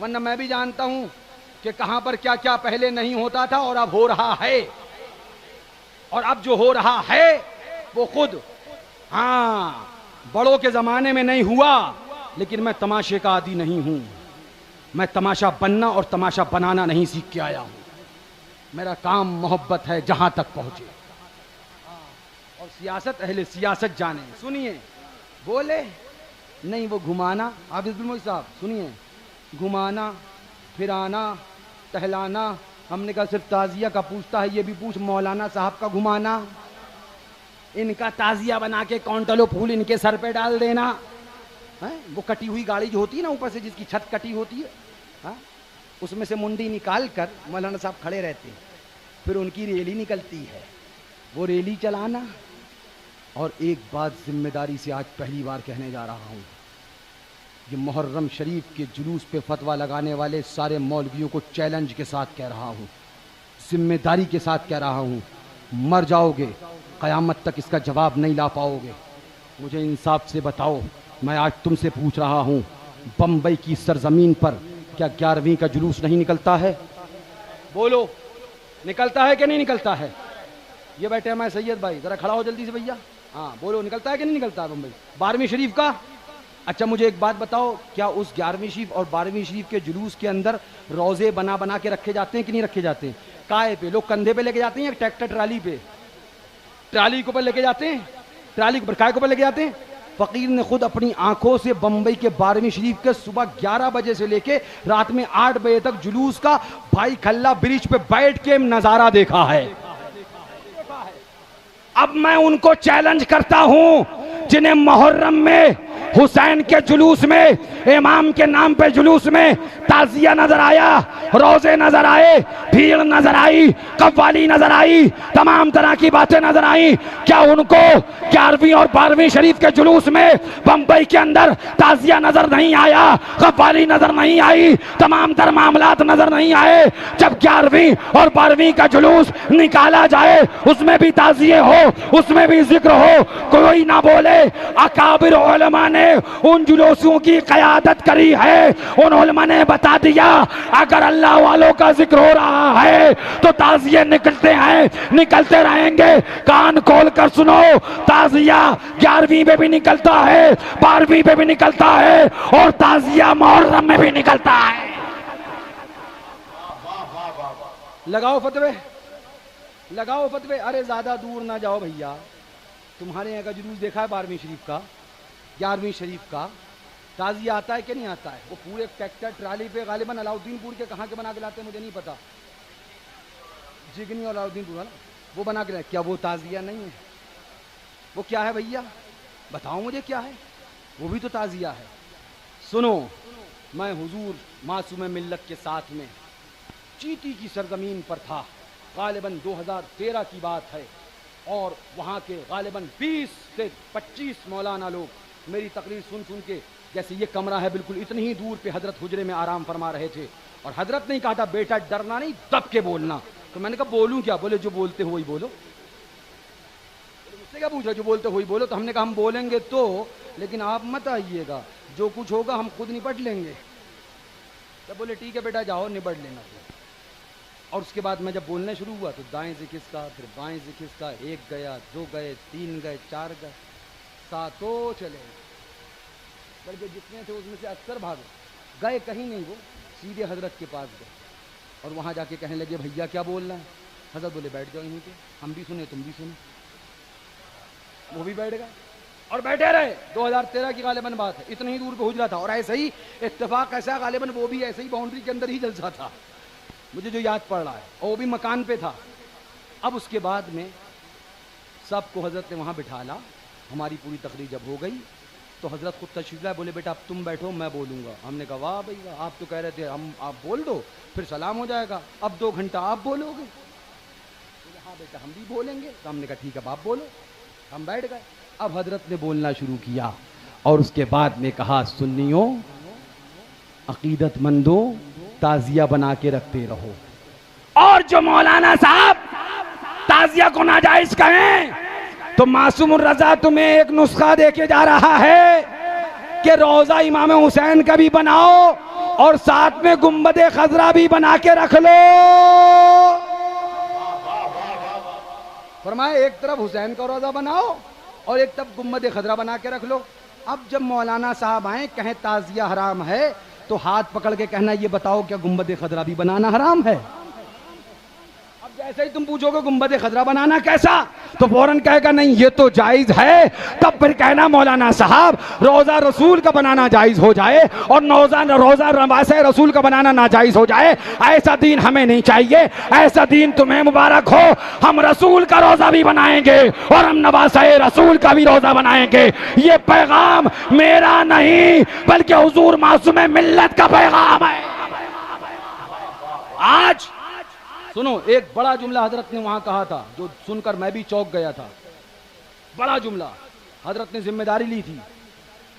वरना मैं भी जानता हूं कि कहां पर क्या क्या पहले नहीं होता था और अब हो रहा है। और अब जो हो रहा है वो खुद बड़ों के जमाने में नहीं हुआ, लेकिन मैं तमाशे का आदी नहीं हूं। मैं तमाशा बनना और तमाशा बनाना नहीं सीख के आया हूं। मेरा काम मोहब्बत है जहां तक पहुंचे, और सियासत अहले सियासत जाने। सुनिए, बोले नहीं वो घुमाना, आबिद मोई साहब सुनिए, घुमाना फिराना टहलाना, हमने कहा सिर्फ ताजिया का पूछता है, ये भी पूछ मौलाना साहब का घुमाना, इनका ताजिया बना के कौंटलो फूल इनके सर पे डाल देना है। वो कटी हुई गाड़ी जो होती है ना ऊपर से, जिसकी छत कटी होती है, हाँ? उसमें से मुंडी निकाल कर मौलाना साहब खड़े रहते हैं, फिर उनकी रैली निकलती है, वो रैली चलाना। और एक बात जिम्मेदारी से आज पहली बार कहने जा रहा हूँ, ये मुहर्रम शरीफ के जुलूस पे फतवा लगाने वाले सारे मौलवियों को चैलेंज के साथ कह रहा हूँ, जिम्मेदारी के साथ कह रहा हूँ, मर जाओगे, क़यामत तक इसका जवाब नहीं ला पाओगे। मुझे इंसाफ से बताओ, मैं आज तुमसे पूछ रहा हूँ, बम्बई की सरजमीन पर क्या 11वीं का जुलूस नहीं निकलता है? बोलो, निकलता है कि नहीं निकलता है? ये बैठे हैं मैं सैयद भाई, जरा खड़ा हो जल्दी से भैया। हाँ बोलो, निकलता है कि नहीं निकलता है बम्बई 12वीं शरीफ का? अच्छा मुझे एक बात बताओ, क्या उस 11वीं शरीफ और 12वीं शरीफ के जुलूस के अंदर रोजे बना बना के रखे जाते हैं कि नहीं रखे जाते हैं? काहे पे? लोग कंधे पे लेके जाते हैं या ट्रैक्टर ट्राली पे? ट्राली के ऊपर लेके जाते हैं, ट्राली के ऊपर काय के ऊपर लेके जाते हैं? फकीर ने खुद अपनी आंखों से बम्बई के 12वीं शरीफ के सुबह 11 बजे से लेके रात में 8 बजे तक जुलूस का भाई खल्ला ब्रिज पे बैठ के नजारा देखा है। अब मैं उनको चैलेंज करता हूं जिन्हें मुहर्रम में हुसैन के जुलूस में, इमाम के नाम पे जुलूस में ताजिया नजर आया, रोजे नजर आए, भीड़ नजर आई, कव्वाली नजर आई, तमाम तरह की बातें नजर आई। क्या उनको 11वीं और 12वीं शरीफ के जुलूस में बंबई के अंदर ताजिया नजर नहीं आया, कव्वाली नजर नहीं आई, तमाम तर मामलात नजर नहीं आए? जब 11वीं और 12वीं का जुलूस निकाला जाए, उसमें भी ताजिए हो, उसमें भी जिक्र हो, कोई ना बोले। अकाबिर उलमा ने उन जुलूसों की क़यादत करी है। उन उलमा ने बता दिया, अगर अल्लाह वालों का जिक्र हो रहा है तो ताजिए निकलते हैं, निकलते रहेंगे। कान खोल कर सुनो, ताजिया 11वीं पे भी निकलता है, 12वीं पे भी निकलता है, और ताजिया मुहर्रम में भी निकलता है। लगाओ फतवे, लगाओ फतवे। अरे ज्यादा दूर ना जाओ भैया, तुम्हारे यहाँ का जुलूस देखा है 12वीं शरीफ का, 11वीं शरीफ का? ताजिया आता है कि नहीं आता है? वो पूरे ट्रैक्टर ट्राली पे गालिबन अलाउद्दीनपुर के कहाँ के बना के लाते हैं मुझे नहीं पता, जिगनी और अलाउद्दीनपुर है ना, वो बना के लाते। क्या वो ताजिया नहीं है? वो क्या है भैया, बताओ मुझे क्या है? वो भी तो ताजिया है। सुनो, मैं हुजूर मासूम मिल्लत के साथ में चीटी की सरजमीन पर था, गालिबन 2013 की बात है, और वहाँ के गालिबन 20 से 25 मौलाना लोग मेरी तकरीर सुन सुन के, जैसे ये कमरा है बिल्कुल इतनी ही दूर पे हजरत हुजरे में आराम फरमा रहे थे, और हजरत ने कहा था बेटा डरना नहीं, दब के बोलना। तो मैंने कहा बोलूं क्या? बोले जो बोलते हो वही बोलो। मुझसे क्या पूछ रहे, जो बोलते हो वही बोलो। तो हमने कहा हम बोलेंगे तो, लेकिन आप मत आइएगा, जो कुछ होगा हम खुद निपट लेंगे। तो बोले ठीक है बेटा जाओ निपट लेना। और उसके बाद मैं जब बोलने शुरू हुआ तो दाएं से किसका, फिर बाएं से किसका, 1 गया, 2 गए, 3 गए, 4 गए, 7 चले, बल्कि जितने थे उसमें से अक्सर भागे, गए कहीं नहीं, वो सीधे हजरत के पास गए और वहाँ जाके कहने लगे भैया क्या बोलना है? हजरत बोले बैठ जाओ यहीं पे, हम भी सुने तुम भी सुने। वो भी बैठ गए और बैठे रहे। 2013 की गालिबन बात है, इतनी ही दूर पे हुजरा था, और ऐसे ही इत्तेफाक ऐसा गालिबन वो भी ऐसे ही बाउंड्री के अंदर ही जलसा था, मुझे जो याद पड़ रहा है, और वो भी मकान पे था। अब उसके बाद में सबको हजरत ने वहाँ बिठा ला। हमारी पूरी तकरीर जब हो गई तो हजरत खुद तशरीफ लाए, बोले बेटा अब तुम बैठो मैं बोलूँगा। हमने कहा वाह भाई वाह, आप तो कह रहे थे हम आप बोल दो फिर सलाम हो जाएगा, अब 2 घंटा आप बोलोगे? बोले हाँ बेटा हम भी बोलेंगे। तो हमने कहा ठीक है आप बोलो। हम बैठ गए। अब हजरत ने बोलना शुरू किया और उसके बाद में कहा सुन्नियों, अकीदतमंदों, ताजिया बना के रखते रहो, और जो मौलाना साहब ताजिया को नाजायज कहें तो मासूम रजा तुम्हें एक नुस्खा देके जा रहा है कि रोजा इमाम हुसैन का भी बनाओ और साथ में गुंबदे खजरा भी बना के रख लो। फरमाए एक तरफ हुसैन का रोजा बनाओ और एक तरफ गुंबदे खजरा बना के रख लो। अब जब मौलाना साहब आए कहें ताजिया हराम है तो हाथ पकड़ के कहना ये बताओ क्या गुंबदे खजरा भी बनाना हराम है? अब जैसे ही तुम पूछोगे गुंबदे खजरा बनाना कैसा, तो फौरन कहेगा नहीं ये तो जायज है। तब फिर कहना मौलाना साहब रोजा रसूल का बनाना जायज हो जाए और रोजा नवासे रसूल का बनाना नाजायज हो जाए, ऐसा दीन हमें नहीं चाहिए। ऐसा दीन तुम्हें मुबारक हो, हम रसूल का रोजा भी बनाएंगे और हम नवासे रसूल का भी रोजा बनाएंगे। ये पैगाम मेरा नहीं बल्कि हुजूर मासूम मिल्लत का पैगाम है। आज सुनो, एक बड़ा जुमला हजरत ने वहां कहा था जो सुनकर मैं भी चौंक गया था। बड़ा जुमला हजरत ने जिम्मेदारी ली थी,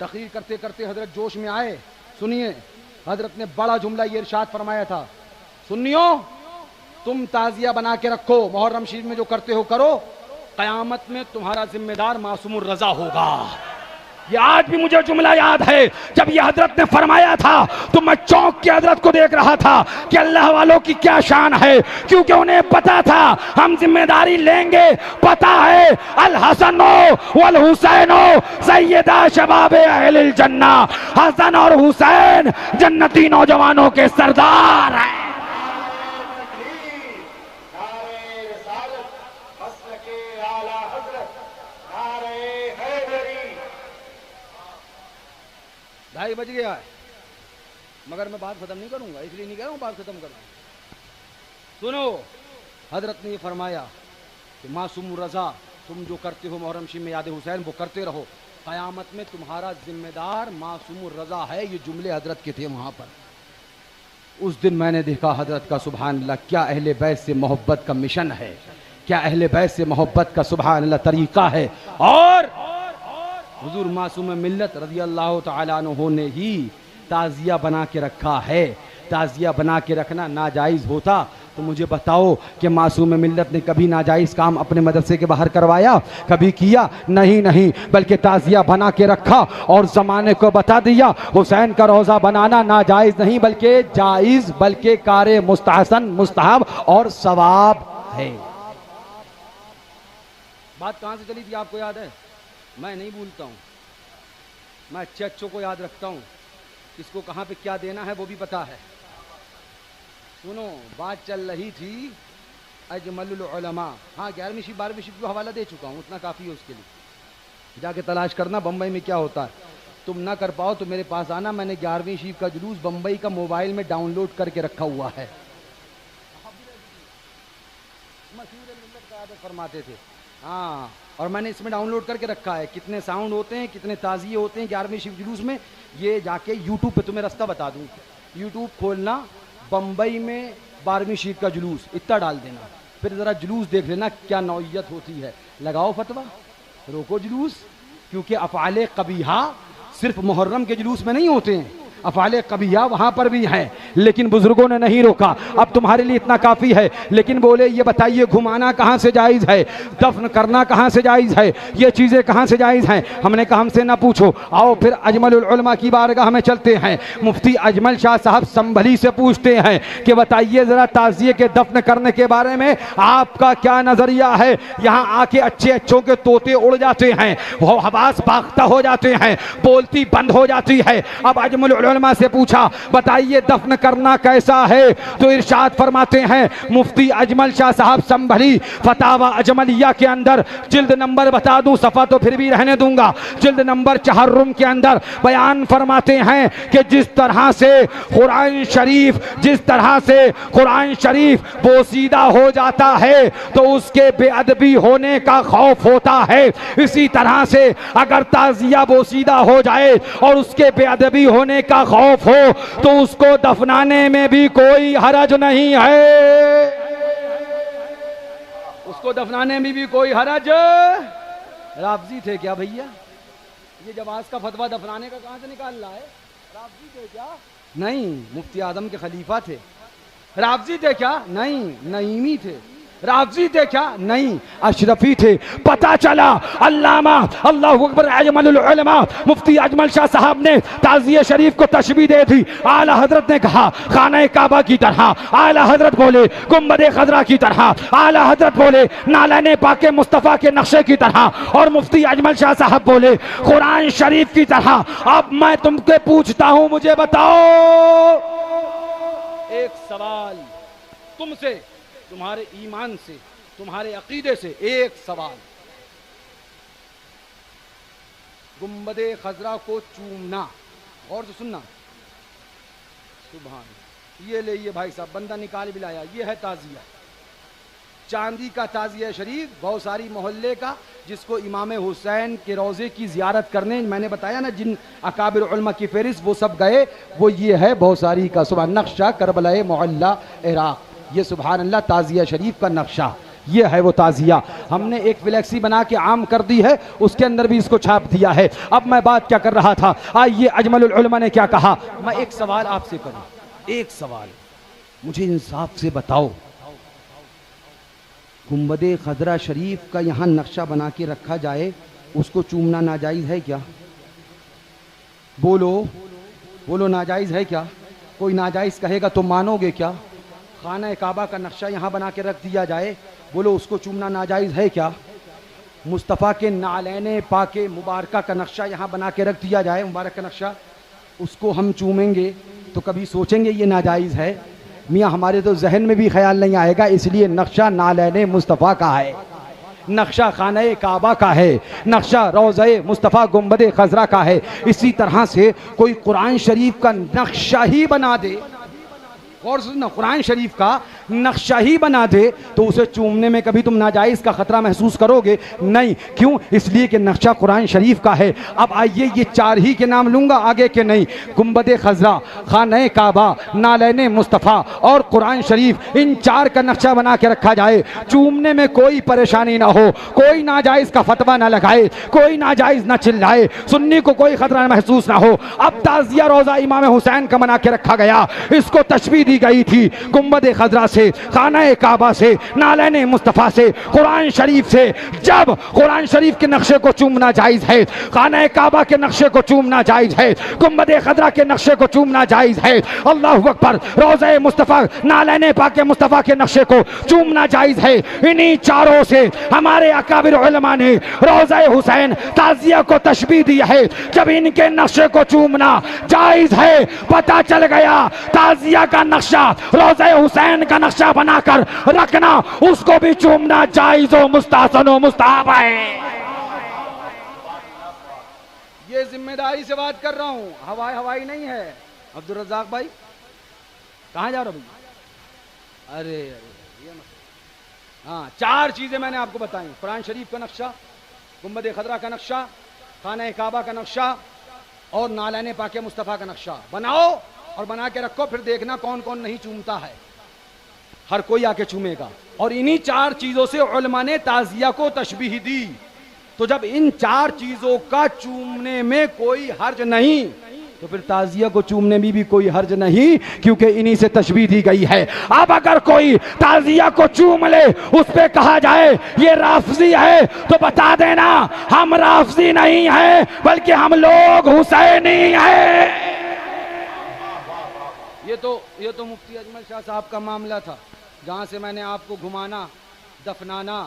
तकरीर करते करते हजरत जोश में आए। सुनिए, हजरत ने बड़ा जुमला ये इरशाद फरमाया था, सुन्नियों तुम ताजिया बना के रखो, मुहर्रम शरीफ में जो करते हो करो, कयामत में तुम्हारा जिम्मेदार मासूम रजा होगा। ये आज भी मुझे जुमला याद है, जब ये हजरत ने फरमाया था तो मैं चौंक के हजरत को देख रहा था कि अल्लाह वालों की क्या शान है, क्योंकि उन्हें पता था हम जिम्मेदारी लेंगे। पता है अल हसनो वल हुसैनो सैयदा शबाबे अहलिल जन्ना, हसन और हुसैन जन्नती नौजवानों के सरदार हैं। ढाई बज गया है, मगर मैं बात खत्म नहीं करूंगा, इसलिए नहीं कह रहा हूं बात खत्म करना। सुनो, हजरत ने ये फरमाया कि मासूम रजा तुम जो करते हो मुहर्रम शरीफ में याद हुसैन वो करते रहो, कयामत में तुम्हारा जिम्मेदार मासूम रजा है। ये जुमले हजरत के थे वहां पर। उस दिन मैंने देखा हजरत का सुभान अल्लाह, क्या अहले बैत से मोहब्बत का मिशन है, क्या अहले बैत से मोहब्बत का सुभान अल्लाह तरीका है। और हुजूर मासूम मिल्लत रज़ी अल्लाह तआला अन्हु ने ही ताज़िया बना के रखा है। ताज़िया बना के रखना नाजायज़ होता तो मुझे बताओ कि मासूम मिल्लत ने कभी नाजायज़ काम अपने मदरसे के बाहर करवाया, कभी किया? नहीं नहीं, बल्कि ताज़िया बना के रखा और ज़माने को बता दिया हुसैन का रोज़ा बनाना नाजायज़ नहीं बल्कि जायज़, बल्कि कारे मुस्तहसन, मुस्तहब और सवाब है। बात कहाँ से चली थी आपको याद है? मैं नहीं भूलता हूँ, मैं अच्छे अच्छों को याद रखता हूँ, किसको कहाँ पे क्या देना है वो भी पता है। सुनो, बात चल रही थी अजमलुल उलमा। हाँ, 11वीं शिफ्ट 12वीं शिफ्ट को हवाला दे चुका हूँ, उतना काफ़ी है उसके लिए। जाके तलाश करना बम्बई में क्या होता है। तुम ना कर पाओ तो मेरे पास आना, मैंने 11वीं शिफ्ट का जुलूस बम्बई का मोबाइल में डाउनलोड करके रखा हुआ है। फरमाते थे हाँ, और मैंने इसमें डाउनलोड करके रखा है कितने साउंड होते हैं, कितने ताज़िये होते हैं 11वीं शिफ्ट जुलूस में। ये जाके यूट्यूब पे तुम्हें रास्ता बता दूँ, यूट्यूब खोलना, बम्बई में 12वीं शिफ्ट का जुलूस इतना डाल देना, फिर ज़रा जुलूस देख लेना क्या नौइयत होती है। लगाओ फतवा, रोको जुलूस, क्योंकि अफ़आले कबीहा सिर्फ मुहर्रम के जुलूस में नहीं होते हैं, अफ़आले कबीहा वहाँ पर भी हैं, लेकिन बुजुर्गों ने नहीं रोका। अब तुम्हारे लिए इतना काफ़ी है। लेकिन बोले ये बताइए, घुमाना कहाँ से जायज़ है, दफन करना कहाँ से जायज़ है, ये चीज़ें कहाँ से जायज़ हैं? हमने कहा हमसे ना पूछो, आओ फिर अजमलुल उलमा की बारगाह में चलते हैं। मुफ्ती अजमल शाह साहब संभली से पूछते हैं कि बताइए ज़रा ताज़िये के दफन करने के बारे में आपका क्या नज़रिया है। यहाँ आके अच्छे अच्छों के तोते उड़ जाते हैं, वो हवास बाख्ता हो जाते हैं, बोलती बंद हो जाती है। अब अजमल उलमा से पूछा बताइए दफन करना कैसा है, तो इरशाद फरमाते हैं मुफ्ती अजमल शाह साहब संभली फतावा अजमलिया के अंदर, जिल्द नंबर बता दूं, सफ़ा तो फिर भी रहने दूंगा, जिल्द नंबर 4 के अंदर बयान फरमाते हैं कि जिस तरह से कुरान शरीफ बोसीदा हो जाता है तो उसके बेअदबी होने का खौफ होता है, इसी तरह से अगर ताज़िया बोसीदा हो जाए और उसके बेअदबी होने का खौफ हो तो उसको दफनाने में भी कोई हरज नहीं है, उसको दफनाने में भी कोई हरज। राफजी थे क्या भैया? ये जवाज का फतवा दफनाने का कहां से निकाल रहा है? राफजी थे क्या? नहीं, मुफ्ती आदम के खलीफा थे। राफजी थे क्या? नहीं, नईमी थे। राफजी थे क्या? नहीं, अशरफी थे। पता चला अल्लामा अल्लाहु अकबर अजमलुल उलमा मुफ्ती अजमल शाह साहब ने ताज़िया शरीफ को तशबीह दे दी। आला हजरत ने कहा खाना काबा की तरह, आला हजरत बोले गुम्बदे खजरा की तरह, आला हजरत बोले नालाने पाके मुस्तफ़ा के नक्शे की तरह, और मुफ्ती अजमल शाह साहब बोले कुरान शरीफ की तरह। अब मैं तुमसे पूछता हूं, मुझे बताओ एक सवाल तुमसे, तुम्हारे ईमान से, तुम्हारे अकीदे से एक सवाल, गुम्बदे खजरा को चूमना, और तो सुनना, सुभान, ये ले ये भाई साहब बंदा निकाल भी लाया, ये है ताज़िया, चांदी का ताज़िया शरीफ, बहुत सारी मोहल्ले का, जिसको इमाम हुसैन के रोज़े की ज़ियारत करने, मैंने बताया ना जिन अकाबिर उलमा की फहरिस्त वो सब गए, वो ये है बहुत सारी का, सुबह नक्शा करबला मोहल्ला इराक़, ये सुभान अल्लाह ताज़िया शरीफ का नक्शा, ये है वो ताज़िया। हमने एक फ्लैक्सी बना के आम कर दी है, उसके अंदर भी इसको छाप दिया है। अब मैं बात क्या कर रहा था, आइए अजमलुल उलमा ने क्या कहा। मैं एक सवाल आपसे करूं, एक सवाल, मुझे इंसाफ से बताओ, गुम्बदे खजरा शरीफ का यहाँ नक्शा बना के रखा जाए, उसको चूमना नाजायज़ है क्या? बोलो बोलो, नाजायज़ है क्या? कोई नाजायज़ कहेगा तो मानोगे क्या? खाना काबा का नक्शा यहाँ बना के रख दिया जाए, बोलो उसको चूमना नाजायज़ है क्या? मुस्तफ़ा के नालैने पाके मुबारका का नक्शा यहाँ बना के रख दिया जाए, मुबारक का नक्शा, उसको हम चूमेंगे तो कभी सोचेंगे ये नाजायज़ है? मियाँ हमारे तो जहन में भी ख्याल नहीं आएगा, इसलिए नक्शा नालैने मुस्तफ़ा का है, नक्शा खाने काबा का है, नक्शा रोज़े मुस्तफ़ा गुम्बदे खजरा का है। इसी तरह से कोई कुरान शरीफ का नक्शा ही बना दे, और सुनना, कुरान शरीफ का नक्शा ही बना दे तो उसे चूमने में कभी तुम नाजायज का खतरा महसूस करोगे नहीं। क्यों? इसलिए कि नक्शा कुरान शरीफ का है। अब आइए ये 4 ही के नाम लूंगा, आगे के नहीं। गुंबद खजरा, खाना काबा, नालैन मुस्तफ़ा और कुरान शरीफ, इन 4 का नक्शा बना के रखा जाए। चूमने में कोई परेशानी ना हो, कोई नाजायज का फतवा ना लगाए, कोई नाजायज ना चिल्लाए, सुन्नी को कोई खतरा महसूस ना हो। अब ताजिया रोजा इमाम हुसैन का बना के रखा गया, इसको तशबीह दी गई थी गुंबद खजरा से, खाना काबा से, नालैन मुस्तफ़ा से, कुरान शरीफ से। जब कुरान शरीफ के नक्शे को चूमना जायज है, खाना काबा के नक्शे को चूमना जायज है, गुंबद खजरा के नक्शे को चूमना जायज है, अल्लाहु अकबर, रोज़े मुस्तफ़ा, नालैन पाक मुस्तफ़ा के नक्शे को चूमना जायज है। इन्हीं चारों से हमारे अकाबिर उलमा ने रोज़े हुसैन ताज़िया को तशबीह दी है। जब इनके नक्शे को चूमना जायज है, पता चल गया ताज़िया का नक्शा रोज़े हुसैन का नक्शा बनाकर रखना, उसको भी चूमना जायज व मुस्तहसन व मुस्तहब है। ये जिम्मेदारी से बात कर रहा हूं, हवाई हवाई नहीं है। अब्दुल रज़ाक भाई कहां जा रहे हो भाई? अरे ये हाँ, 4 चीजें मैंने आपको बताई, कुरान शरीफ का नक्शा, गुंबद खजरा का नक्शा, खाना काबा का नक्शा और नालैन पाक मुस्तफ़ा का नक्शा। बनाओ और बना के रखो, फिर देखना कौन कौन नहीं चूमता है। हर कोई आके चूमेगा। और इन्हीं 4 चीजों से उलमा ने ताज़िया को तशबीह दी। तो जब इन 4 चीजों का चूमने में कोई हर्ज नहीं, तो फिर ताज़िया को चूमने में भी कोई हर्ज नहीं, क्योंकि इन्हीं से तशबीह दी गई है। अब अगर कोई ताज़िया को चूम ले, उस पे कहा जाए ये राफ़ज़ी है, तो बता देना हम राफ़ज़ी नहीं है, बल्कि हम लोग हुसैनी हैं। ये तो मुफ्ती अजमल शाह साहब का मामला था, जहां से मैंने आपको घुमाना, दफनाना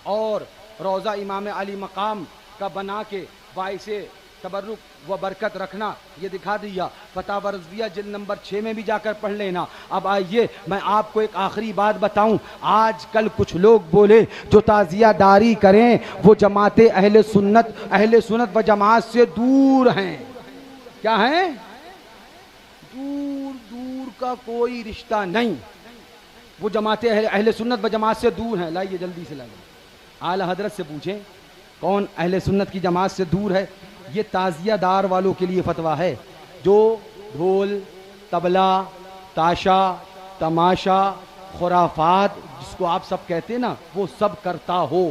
और रोज़ा इमाम अली मकाम का बना के बाइसे तबर्रुक व बरकत रखना ये दिखा दिया। फतावा रज़विया जिल्द नंबर 6 में भी जाकर पढ़ लेना। अब आइए मैं आपको एक आखिरी बात बताऊं। आजकल कुछ लोग बोले जो ताज़िया दारी करें वो जमात अहले सुन्नत व जमात से दूर हैं। क्या हैं? दूर दूर का कोई रिश्ता नहीं, वो जमात अहले सुन्नत व जमात से दूर हैं। लाइए जल्दी से लाइए, आला हजरत से पूछें कौन अहले सुन्नत की जमात से दूर है। ये ताज़िया दार वालों के लिए फतवा है, जो ढोल, तबला, ताशा, तमाशा, खुराफात जिसको आप सब कहते हैं ना, वो सब करता हो।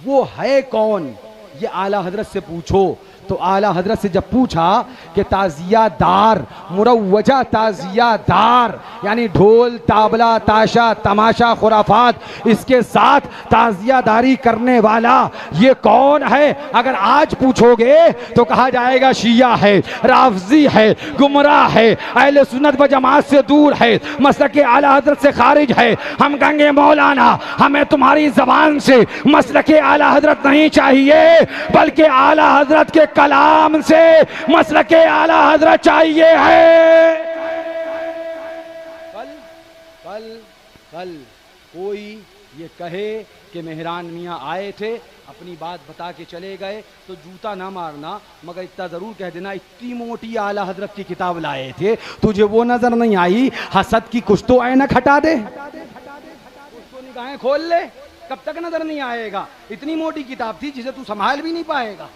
वो है कौन? ये आला हजरत से पूछो। तो आला हजरत से जब पूछा कि ताज़िया दार, मुरव्वजा ताज़िया दार, यानी ढोल, ताबला, ताशा, तमाशा, खुराफात, इसके साथ ताज़िया दारी करने वाला ये कौन है? अगर आज पूछोगे तो कहा जाएगा शिया है, राफ़ज़ी है, गुमराह है, अहले सुन्नत व जमात से दूर है, मसलक आला हजरत से खारिज है। हम कहेंगे मौलाना हमें तुम्हारी ज़बान से मसलक आला हजरत नहीं चाहिए, बल्कि आला हजरत के कलाम से मसलक आला हजरत चाहिए है। कल कोई ये कहे कि मेहरान मियाँ आए थे, अपनी बात बता के चले गए, तो जूता ना मारना, मगर इतना ज़रूर कह देना इतनी मोटी आला हजरत की किताब लाए थे, तुझे वो नज़र नहीं आई? हसद की कुछ तो ऐनक हटा दे, उसको निगाहें खोल ले, कब तक नज़र नहीं आएगा? इतनी मोटी किताब थी जिसे तू संभाल भी नहीं पाएगा।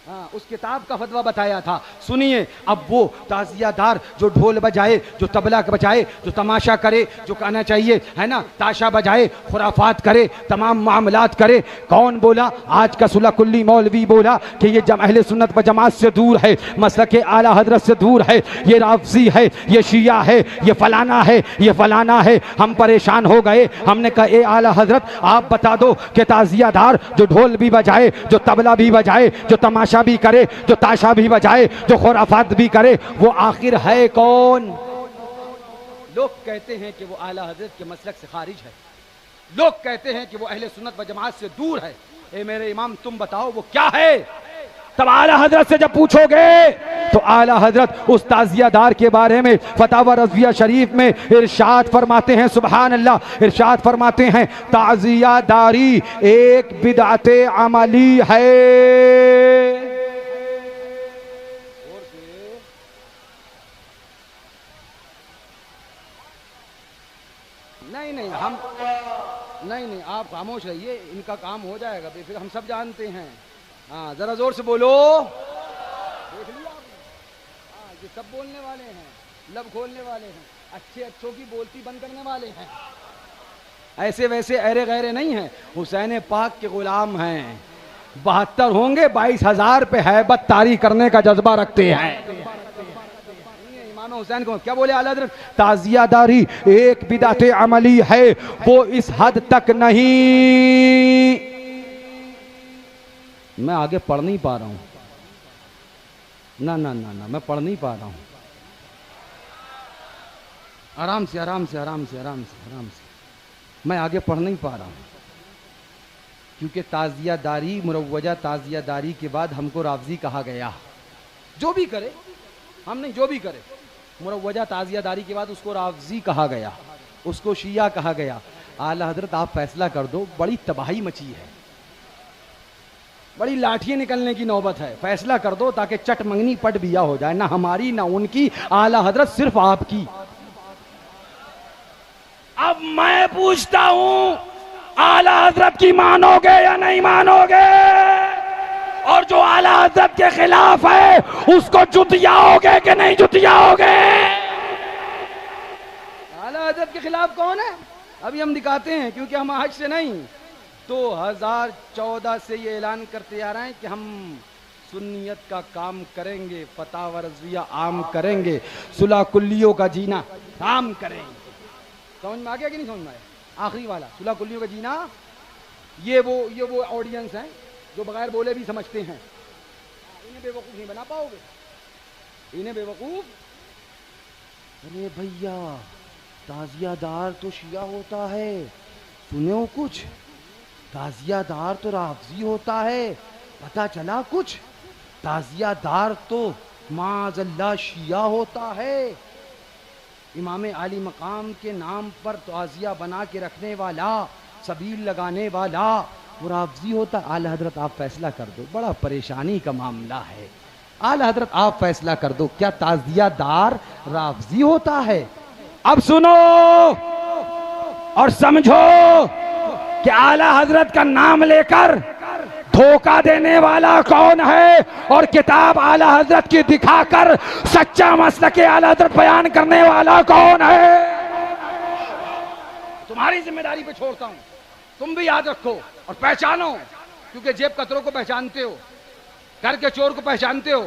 हाँ, उस किताब का फतवा बताया था। सुनिए, अब वो ताज़ियादार जो ढोल बजाए, जो तबला बजाए, जो तमाशा करे, जो कहना चाहिए है ना, ताशा बजाए, खुराफात करे, तमाम मामलात करे, कौन बोला? आज का सुलह कुल्ली मौलवी बोला कि ये अहले सुन्नत व जमात से दूर है, मसलक आला हजरत से दूर है, ये राफ़ज़ी है, ये शिया है, ये फलाना है, ये फलाना है। हम परेशान हो गए। हमने कहा ए आला हजरत आप बता दो कि ताज़ियादार जो ढोल भी बजाए, जो तबला भी बजाए, जो तमाशा भी करे, जो ताशा भी बजाए, जो खुराफात भी करे, वो आखिर है कौन? लोग कहते हैं कि वो आला हजरत के मसलक से खारिज है, लोग कहते हैं कि वो अहले सुन्नत व जमात से दूर है। ए मेरे इमाम तुम बताओ वो क्या है? तब आला हजरत से जब पूछोगे तो आला हजरत उस ताज़ियादार के बारे में फतावा रज़विया शरीफ में इरशाद फरमाते हैं, सुभान अल्लाह, इरशाद फरमाते हैं ताज़ियादारी एक बिदअते अमली है। हम नहीं नहीं, आप खामोश रहिए, इनका काम हो जाएगा बेफिक्र, हम सब जानते हैं। हाँ जरा जोर से बोलो, देख लिया आपने? हाँ ये सब बोलने वाले हैं, लब खोलने वाले हैं, अच्छे अच्छों की बोलती बंद करने वाले हैं, ऐसे वैसे अरे गैरे नहीं हैं, हुसैन पाक के गुलाम हैं। 72 होंगे, 22,000 पे हैबत तारी करने का जज्बा रखते हैं। इमाम हुसैन को क्या बोले आला हज़रत, ताजियादारी एक बिदअत अमली है, वो इस हद तक नहीं। मैं आगे पढ़ नहीं पा रहा हूं, ना ना ना ना, मैं पढ़ नहीं पा रहा हूं। आराम से आराम से आराम से आराम से आराम से, मैं आगे पढ़ नहीं पा रहा हूं, क्योंकि ताजियादारी, मुरव्वजा ताजियादारी के बाद हमको राफजी कहा गया। जो भी करे, हम नहीं, जो भी करे, मुरव्वजा ताजियादारी के बाद उसको राफजी कहा गया, उसको शिया कहा गया। आला हजरत आप फैसला कर दो, बड़ी तबाही मची है, बड़ी लाठियां निकलने की नौबत है, फैसला कर दो ताकि चट मंगनी पट बिया हो जाए, ना हमारी ना उनकी, आला हजरत सिर्फ आपकी। अब मैं पूछता हूं, आला हजरत की मानोगे या नहीं मानोगे? और जो आला हजरत के खिलाफ है उसको जुतियाओगे कि नहीं जुतियाओगे? आला हजरत के खिलाफ कौन है अभी हम दिखाते हैं, क्योंकि हम आज से नहीं 2014 से ये ऐलान करते आ रहे हैं कि हम सुन्नियत का काम करेंगे, फतावा रज़विया आम करेंगे, सुलह कुल्लियों का जीना आम करेंगे। समझ में आ गया कि नहीं समझ में आया? आखिरी वाला सुलह कुल्लियों का जीना, ये वो ऑडियंस हैं जो बगैर बोले भी समझते हैं। इन्हें बेवकूफ नहीं बना पाओगे, इन्हें बेवकूफ। अरे भैया ताजियादार तो शिया होता है, सुने हो कुछ? ताजियादार तो राफजी होता है, पता चला कुछ? ताजियादार तो माज़अल्लाह शिया होता है। इमाम आली मकाम के नाम पर ताजिया बना के रखने वाला, सबील लगाने वाला वो राफजी होता। आला हजरत आप फैसला कर दो, बड़ा परेशानी का मामला है। आला हजरत आप फैसला कर दो, क्या ताजियादार राफजी होता है? अब सुनो और समझो कि आला हजरत का नाम लेकर धोखा देने वाला कौन है, और किताब आला हजरत की दिखाकर सच्चा मसलक आला हजरत बयान करने वाला कौन है। तुम्हारी जिम्मेदारी पे छोड़ता हूं, तुम भी याद रखो और पहचानो, क्योंकि जेब कतरों को पहचानते हो, घर के चोर को पहचानते हो,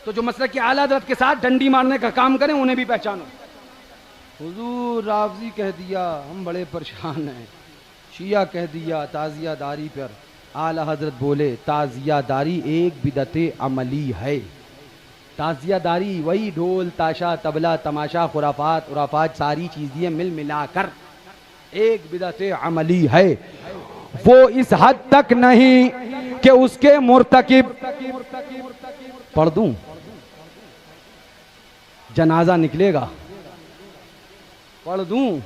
तो जो मसलक की आला हजरत के साथ डंडी मारने का काम करें उन्हें भी पहचानो। हुजूर राफजी कह दिया, हम बड़े परेशान हैं। शिया कह दिया ताजियादारी पर, आला हजरत बोले ताजियादारी एक बिदअत अमली है। ताजियादारी वही ढोल ताशा तबला तमाशा खुराफात उराफात सारी चीजें मिल मिलाकर एक बिदअत अमली है। वो इस हद तक नहीं कि उसके मुर्तकिब, पढ़ दूं, जनाजा निकलेगा, पढ़ दूं,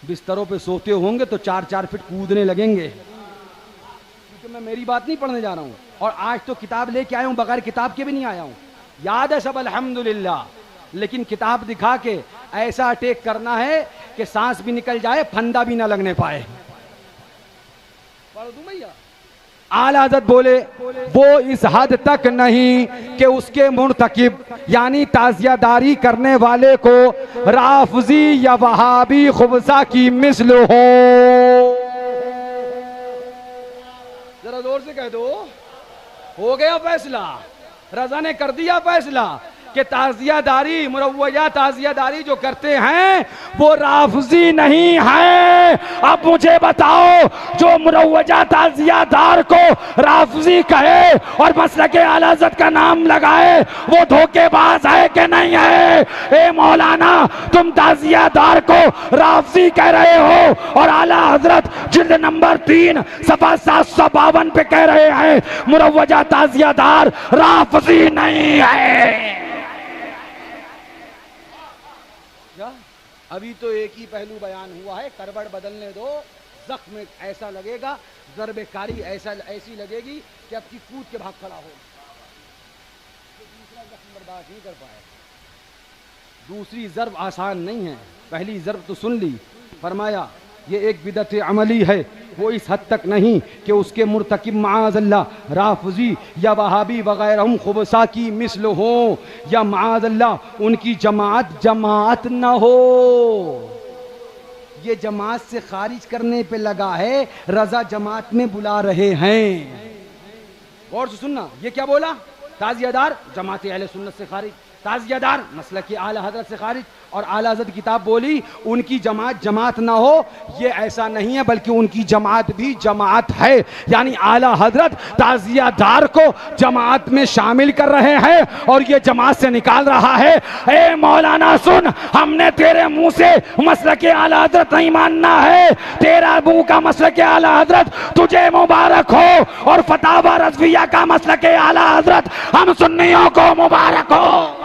बिस्तरों पे सोते होंगे तो 4-4 फीट कूदने लगेंगे, क्योंकि मैं मेरी बात नहीं पढ़ने जा रहा हूं। और आज तो किताब लेके आया हूं, बगैर किताब के भी नहीं आया हूं, याद है सब अल्हम्दुलिल्लाह, लेकिन किताब दिखा के ऐसा अटैक करना है कि सांस भी निकल जाए, फंदा भी ना लगने पाए। पढ़ दूं भैया? आला हज़रत बोले वो इस हद तक नहीं कि उसके मुर्तकिब यानी ताजियादारी करने वाले को राफजी या वहाबी खुबसा की मिसल हो। जरा जोर से कह दो, हो गया फैसला, रजा ने कर दिया फैसला कि ताजियादारी, मुरव्वजा ताजियादारी जो करते हैं वो राफजी नहीं है। अब मुझे बताओ, जो मुरव्वजा ताजियादार को राफजी कहे और मसलक आला हज़रत का नाम लगाए, वो धोखेबाज है कि नहीं है? ए मौलाना, तुम ताजियादार को राफजी कह रहे हो और आला हज़रत जिल्द नंबर 3 सफा 752 पे कह रहे हैं मुरव्वजा ताजियादार राफजी नहीं है। अभी तो एक ही पहलू बयान हुआ है, करवट बदलने दो, जख्म ऐसा लगेगा, ज़र्बेकारी ऐसी लगेगी कि अब की कूद के भाग खड़ा हो, दूसरा जख्म बर्दाश्त नहीं कर पाए। दूसरी ज़र्ब आसान नहीं है, पहली ज़र्ब तो सुन ली, फरमाया ये एक बिदअत अमली है, वो इस हद तक नहीं कि उसके मुर्तकिब माअज़ल्लाह राफ़ज़ी या वहाबी वगैरह खुबसा की मिसल हो, या माअज़ल्लाह उनकी जमात न हो। ये जमात से खारिज करने पे लगा है, रजा जमात में बुला रहे हैं। गौर से सुनना, ये क्या बोला? ताज़ियादार जमात अहले सुन्नत से खारिज, ताज़ियादार मसलक आला हज़रत से खारिज, और आला हज़रत किताब बोली उनकी जमात ना हो, ये ऐसा नहीं है बल्कि उनकी जमात भी जमात है। यानी आला हज़रत ताज़ियादार को जमात में शामिल कर रहे हैं और ये जमात से निकाल रहा है। ए मौलाना सुन, हमने तेरे मुंह से मसलक आला हज़रत नहीं मानना है, तेरा मुंह का मसलक आला हज़रत तुझे मुबारक हो, और फतावा रज़विया का मसलक आला हज़रत हम सुन्नियों को मुबारक हो।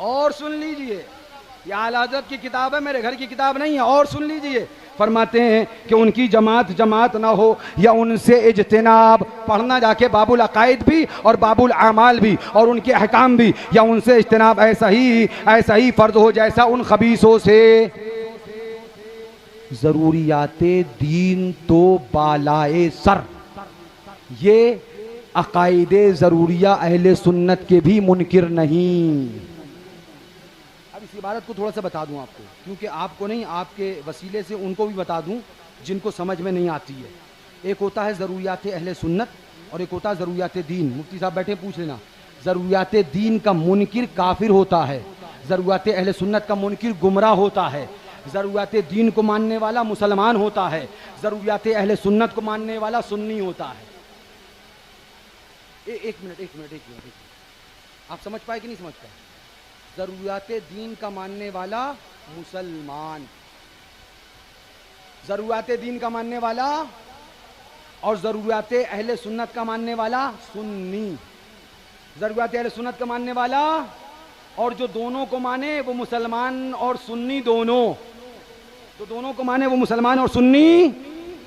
और सुन लीजिए, ये आला हज़रत की किताब है, मेरे घर की किताब नहीं है। और सुन लीजिए, फरमाते हैं कि उनकी जमात ना हो या उनसे इज्तिनाब, पढ़ना जाके बाबुल अकायद भी और बाबुल अमाल भी और उनके अहकाम भी, या उनसे इज्तिनाब ऐसा ही फ़र्ज हो जैसा उन खबीसों से। ज़रूरियाते दीन तो बालाए सर, ये अकायदे ज़रूरिया अहले सुन्नत के भी मुनकिर नहीं। इस इबारत को थोड़ा सा बता दूं आपको, क्योंकि आपको नहीं, आपके वसीले से उनको भी बता दूं जिनको समझ में नहीं आती है। एक होता है ज़रूरियात अहले सुन्नत और एक होता है ज़रूरियात दीन। मुफ्ती साहब बैठे, पूछ लेना। ज़रूरियात दीन का मुनकिर काफिर होता है, ज़रूरियात अहले सुन्नत का मुनकिर गुमराह होता है। ज़रूरियात दीन को मानने वाला मुसलमान होता है, ज़रूरियात अहले सुन्नत को मानने वाला सुन्नी होता है। एक मिनट, आप समझ पाए कि नहीं समझ पाए? ज़रूरियात दीन का मानने वाला मुसलमान, ज़रूरियात दीन का मानने वाला, और ज़रूरियात अहले सुन्नत का मानने वाला सुन्नी। ज़रूरियात अहले सुन्नत का मानने वाला, और जो दोनों को माने वो मुसलमान और सुन्नी दोनों, जो दोनों को माने वो मुसलमान और सुन्नी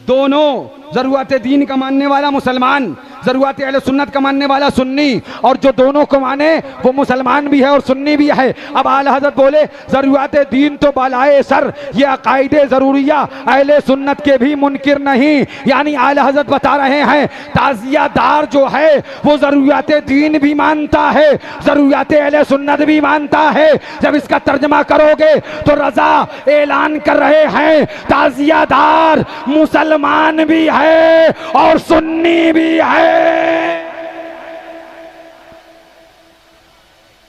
दोनों। ज़रूरियात दीन का मानने वाला मुसलमान, ज़रूरियात अहले सुन्नत का मानने वाला सुन्नी, और जो दोनों को माने वो मुसलमान भी है और सुन्नी भी है। अब आला हज़रत बोले ज़रूरियात दीन तो बालाए सर, ये अकायदे ज़रूरिया अहले सुन्नत के भी मुनकिर नहीं। यानी आला हज़रत बता रहे हैं ताज़ियादार जो है वो ज़रूरियात दीन भी मानता है, ज़रूरियात अहले सुन्नत भी मानता है। जब इसका तर्जमा करोगे तो रज़ा ऐलान कर रहे हैं ताज़ियादार मुसलमान भी है और सुन्नी भी है।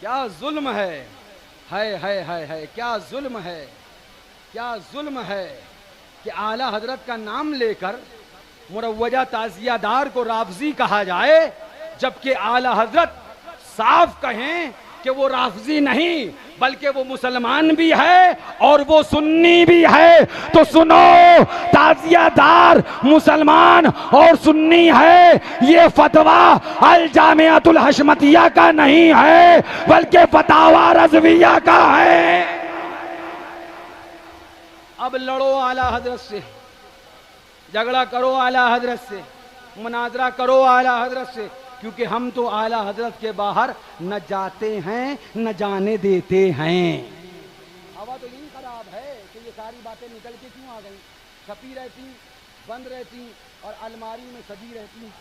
क्या जुल्म है, क्या जुल्म है, क्या जुल्म है कि आला हजरत का नाम लेकर मुरव्वजा ताज़ियादार को राफ़ज़ी कहा जाए, जबकि आला हजरत साफ कहें कि वो राफ़ज़ी नहीं बल्कि वो मुसलमान भी है और वो सुन्नी भी है। तो सुनो, ताज़ियादार मुसलमान और सुन्नी है, ये फतवा अल जामिअतुल हशमतिया का नहीं है बल्कि फतावा रज़विया का है। अब लड़ो आला हजरत से, झगड़ा करो आला हजरत से, मुनाजरा करो आला हजरत से, क्योंकि हम तो आला हजरत के बाहर न जाते हैं न जाने देते हैं। हवा तो यही खराब है कि ये सारी बातें निकल के क्यों आ गई, छपी रहती, बंद रहती और अलमारी में सजी रहती,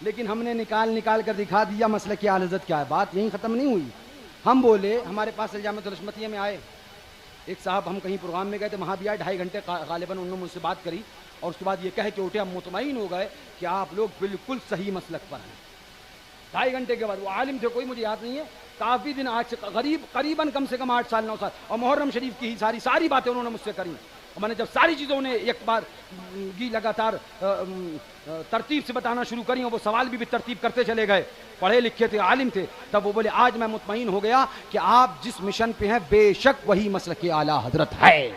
लेकिन हमने निकाल कर दिखा दिया मसले की आला हजरत क्या है। बात यहीं ख़त्म नहीं हुई। हम बोले, हमारे पास जामिअतुल हशमतिया में आए एक साहब, हम कहीं प्रोग्राम में गए थे, वहाँ भी आए, 2.5 घंटे गालिबन उन्होंने मुझसे बात करी और उसके बाद ये कह के उठे, हम मुतमईन हो गए कि आप लोग बिल्कुल सही मसलक पर हैं। 2.5 घंटे के बाद वो आलिम थे, कोई मुझे याद नहीं है, काफ़ी दिन आज से करीबन कम से कम 8 साल 9 साल, और मुहर्रम शरीफ की ही सारी बातें उन्होंने मुझसे करी। और मैंने जब सारी चीज़ें उन्हें एक बार की लगातार तरतीब से बताना शुरू करी और वो सवाल भी तरतीब करते चले गए, पढ़े लिखे थे, आलिम थे, तब वो बोले आज मैं मुतमईन हो गया कि आप जिस मिशन पे हैं बेशक वही मसलक आला हजरत है।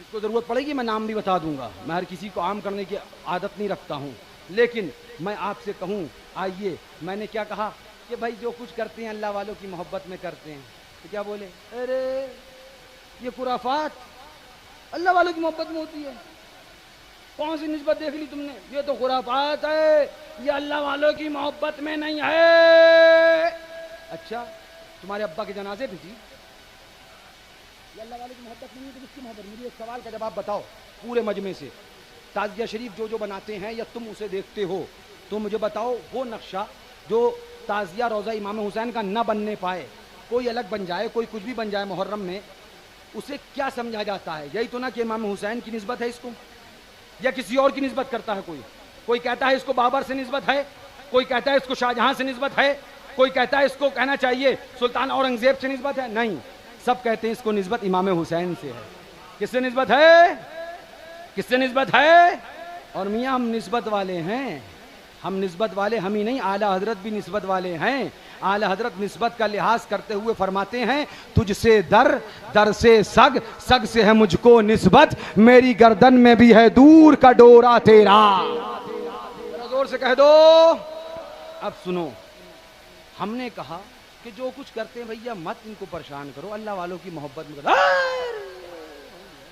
इसको ज़रूरत पड़ेगी मैं नाम भी बता दूंगा, मैं हर किसी को आम करने की आदत नहीं रखता हूँ, लेकिन मैं आपसे कहूँ, आइए, मैंने क्या कहा कि भाई जो कुछ करते हैं अल्लाह वालों की मोहब्बत में करते हैं। तो क्या बोले, अरे ये खुराफात अल्लाह वालों की मोहब्बत में होती है। कौन सी निस्बत देख ली तुमने? ये तो खुराफात है, ये अल्लाह वालों की मोहब्बत में नहीं है। अच्छा, तुम्हारे अब्बा के जनाजे पे थी, ये अल्लाह वालों की मोहब्बत नहीं है तो किसकी मोहब्बत? मुझे एक सवाल का जवाब बताओ पूरे मजमे से। ताजिया शरीफ जो बनाते हैं या तुम उसे देखते हो, तो मुझे बताओ वो नक्शा जो ताजिया रोज़ा इमाम हुसैन का न बनने पाए, कोई अलग बन जाए, कोई कुछ भी बन जाए मुहर्रम में, उसे क्या समझा जाता है? यही तो ना कि इमाम हुसैन की निस्बत है इसको, या किसी और की निस्बत करता है कोई? कोई कहता है इसको बाबर से निस्बत है, कोई कहता है इसको शाहजहां से निस्बत है, कोई कहता है इसको कहना चाहिए सुल्तान औरंगजेब से निस्बत है। नहीं, सब कहते हैं इसको निस्बत इमाम हुसैन से है। किससे निस्बत है? किससे निस्बत है? और मियाँ हम निस्बत वाले हैं, हम निस्बत वाले हम ही नहीं, आला हजरत भी निस्बत वाले हैं। आला हजरत निस्बत का लिहाज करते हुए फरमाते हैं, तुझसे दर, दर से सग, सग से है मुझको निस्बत, मेरी गर्दन में भी है दूर का डोरा तेरा। जोर से कह दो। अब सुनो, हमने कहा कि जो कुछ करते हैं भैया मत इनको परेशान करो, अल्लाह वालों की मोहब्बत में करो।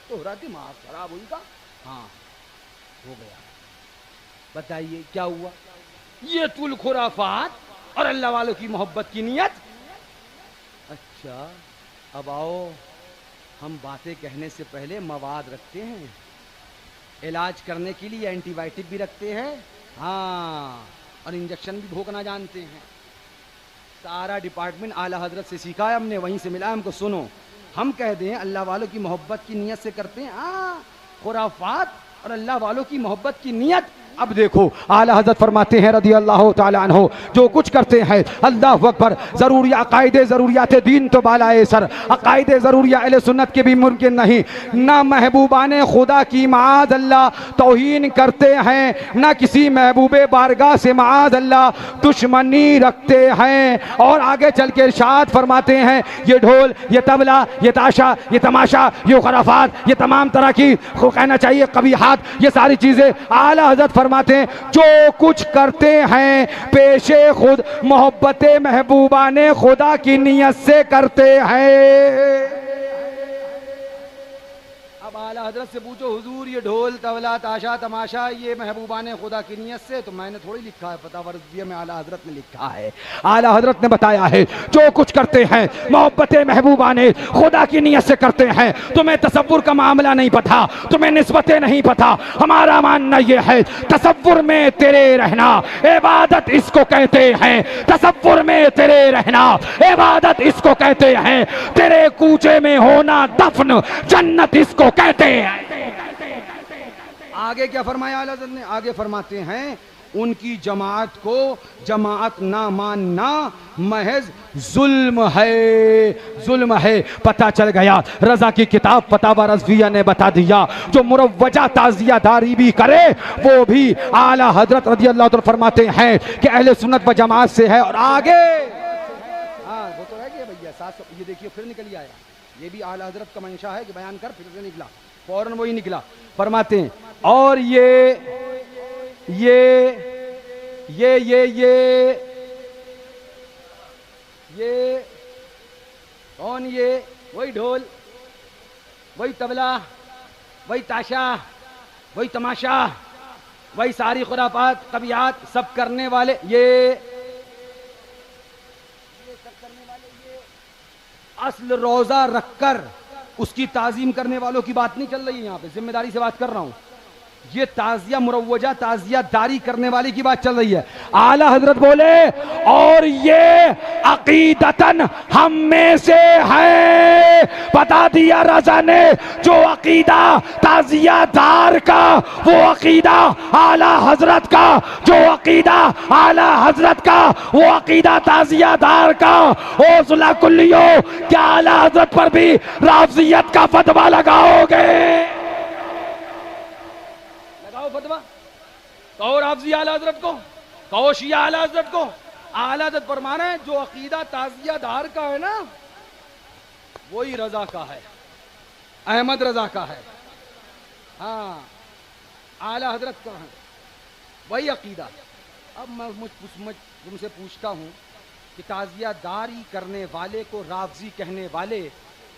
तोहरा दिमाग खराब हुई का? हाँ हो गया। बताइए क्या हुआ? ये तुल खुराफात और अल्लाह वालों की मोहब्बत की नियत। अच्छा, अब आओ, हम बातें कहने से पहले मवाद रखते हैं, इलाज करने के लिए एंटीबायोटिक भी रखते हैं, हाँ, और इंजेक्शन भी भोंकना जानते हैं। सारा डिपार्टमेंट आला हजरत से सीखा है हमने, वहीं से मिला हमको। सुनो, हम कह दें अल्लाह वालों की मोहब्बत की नियत से करते हैं, हाँ, खुराफात और अल्लाह वालों की मोहब्बत की नियत। अब देखो, आला हज़रत फरमाते हैं रदी अल्लाह ताला अन्हो, जो कुछ करते हैं अल्लाह अकबर, ज़रूरी अकायदे ज़रूरियात दीन तो बालाए सर, अकायदे ज़रूरिया अहले सुन्नत के भी मुमकिन नहीं। ना महबूबाने खुदा की माज़ अल्लाह तौहीन करते हैं, ना किसी महबूबे बारगाह से माज़ अल्लाह दुश्मनी रखते हैं। और आगे चल के इरशाद फरमाते हैं, ये ढोल, ये तबला, ये ताशा, ये तमाशा, ये खराफात, ये तमाम तरह की कहना चाहिए कबीहात, ये सारी चीज़ें आला हज़रत फरमाते हैं जो कुछ करते हैं पेशे खुद मोहब्बत महबूबाने खुदा की नियत से करते हैं। अब आला हजरत से पूछो, हुजूर ये ढोल तबला ताशा तमाशा ये महबूबाने खुदा की नियत से? तो मैंने थोड़ी लिखा है, पता वर्जिया में आला हजरत ने लिखा है। आला हजरत ने बताया है जो कुछ करते हैं मोहब्बत महबूबाने खुदा की नियत से करते हैं। तुम्हें तसव्वुर का मामला नहीं पता, तुम्हें निस्बतें नहीं पता। हमारा मानना यह है तसव्वुर में तेरे रहना इबादत इसको कहते हैं, तसव्वुर में तेरे रहना इबादत इसको कहते हैं, तेरे कूचे में होना दफन जन्नत इसको कहते हैं। आगे क्या फरमाया आला हज़रत ने? आगे फरमाते हैं, उनकी जमात को जमात ना मानना महज जुल्म है, जुल्म है। पता चल गया, रजा की किताब फतावा रज़विया ने बता दिया, जो मुरव्वजा ताज़ियादारी भी करे वो भी आला हजरत रज़ी अल्लाह तआला फरमाते हैं कि अहले सुन्नत व जमात से है। और आगे हाँ वो तो रह गया भैया, साथ ये देखिए फिर निकल आया, ये भी आला हजरत का मंशा है कि बयान कर, फिर से निकला, फौरन वही निकला। फरमाते हैं, और ये कौन? ये वही ढोल, वही तबला, वही ताशा, वही तमाशा, वही सारी खुराफात कबियात सब करने वाले, ये सब करने वाले, ये असल रोजा रखकर उसकी ताजीम करने वालों की बात नहीं चल रही है यहाँ पे, जिम्मेदारी से बात कर रहा हूँ। ये ताजिया मुरव्वजा ताजिया दारी करने वाले की बात चल रही है। आला हजरत बोले, और ये अकीदतन हम में से है। बता दिया रजा ने, जो अकीदा ताजिया दार का वो अकीदा आला हजरत का, जो अकीदा आला हजरत का वो अकीदा ताजिया दार का। ओ सुला कुल्लियो, क्या आला हजरत पर भी राफजियत का फतवा लगाओगे? फतवा कहो राफजी आला हजरत को, कहो शिया आला हजरत को। आला हजरत फरमाना है जो अकीदा ताजिया दार का है ना, वही रजा का है, अहमद रजा का है। हाँ, आला हजरत का है वही अकीदा। अब मैं तुमसे पूछता हूं कि ताजिया दारी करने वाले को राफजी कहने वाले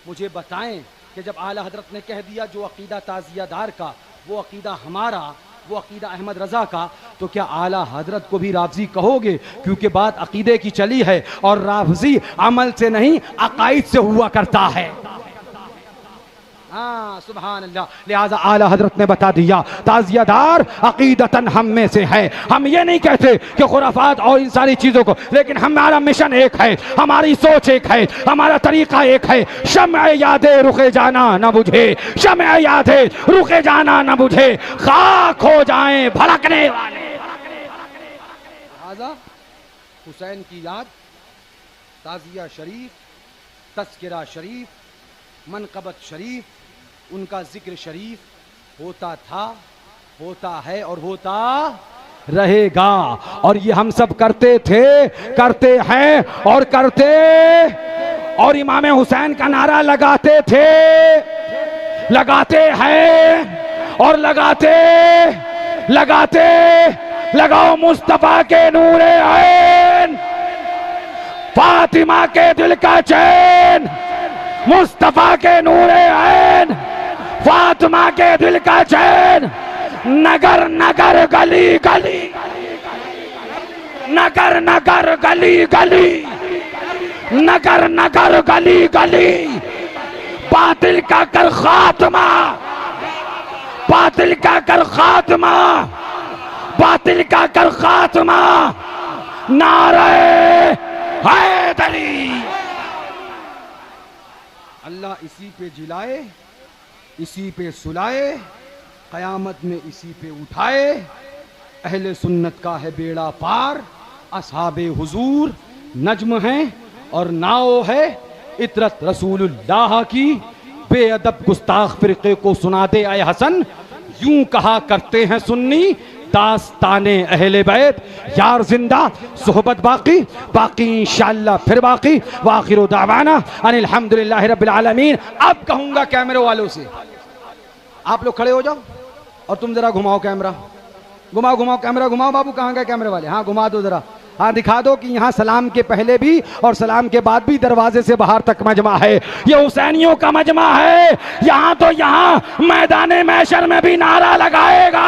मुझे बताएं कि जब आला हजरत ने कह दिया जो अकीदा ताजिया दार का, वो अकीदा हमारा, वो अकीदा अहमद रजा का, तो क्या आला हजरत को भी राफजी कहोगे? क्योंकि बात अकीदे की चली है और राफजी अमल से नहीं अकाइद से हुआ करता है। हाँ सुभान अल्लाह। लिहाजा आला हजरत ने बता दिया ताजियादार अकीदतन हम में से है। हम ये नहीं कहते कि खुराफात और इन सारी चीजों को, लेकिन हमारा मिशन एक है, हमारी सोच एक है, हमारा तरीका एक है। शम्अ यादे रुके जाना न बुझे, शम्अ यादे रुके जाना न बुझे, खाक हो जाएं भड़कने वाले। लिहाजा हुसैन की याद, ताजिया शरीफ, तज़किरा शरीफ, मनक़बत शरीफ, उनका जिक्र शरीफ होता था, होता है और होता रहेगा। और ये हम सब करते थे, करते हैं और करते, और इमाम हुसैन का नारा लगाते थे, लगाते हैं और लगाते लगाते। लगाओ मुस्तफा के नूरे ऐन, फातिमा के दिल का चैन, मुस्तफा के नूरे ऐन, फातिमा के दिल का चैन। नगर नगर गली गली, नगर नगर गली गली, नगर नगर गली गली, बातिल का कर खात्मा, बातिल का कर खात्मा, बातिल का कर खात्मा। नारे हैदरी। अल्लाह इसी पे जिलाए, इसी पे सुलाए, कयामत में इसी पे उठाए। अहले सुन्नत का है बेड़ा पार, असहाबे हुजूर नज्म है और नाओ है इतरत रसूलुल्लाह की। बेअदब गुस्ताख फिरके को सुना दे आए हसन, यूं कहा करते हैं सुन्नी दास्ताने अहले बैत। यार जिंदा सोहबत बाकी, बाकी इंशाअल्लाह फिर बाकी। वाखिरु दावाना अनिल हम्दुलिल्लाहि रब्बिल आलमीन। अब कहूंगा कैमरे वालों से, आप लोग खड़े हो जाओ और तुम जरा घुमाओ कैमरा, घुमाओ घुमाओ कैमरा घुमाओ। बाबू कहाँ गए कैमरे वाले? हाँ घुमा दो जरा, हाँ दिखा दो कि यहाँ सलाम के पहले भी और सलाम के बाद भी दरवाजे से बाहर तक मजमा है। ये हुसैनियों का मजमा है। यहाँ तो यहाँ मैदान महशर में भी नारा लगाएगा।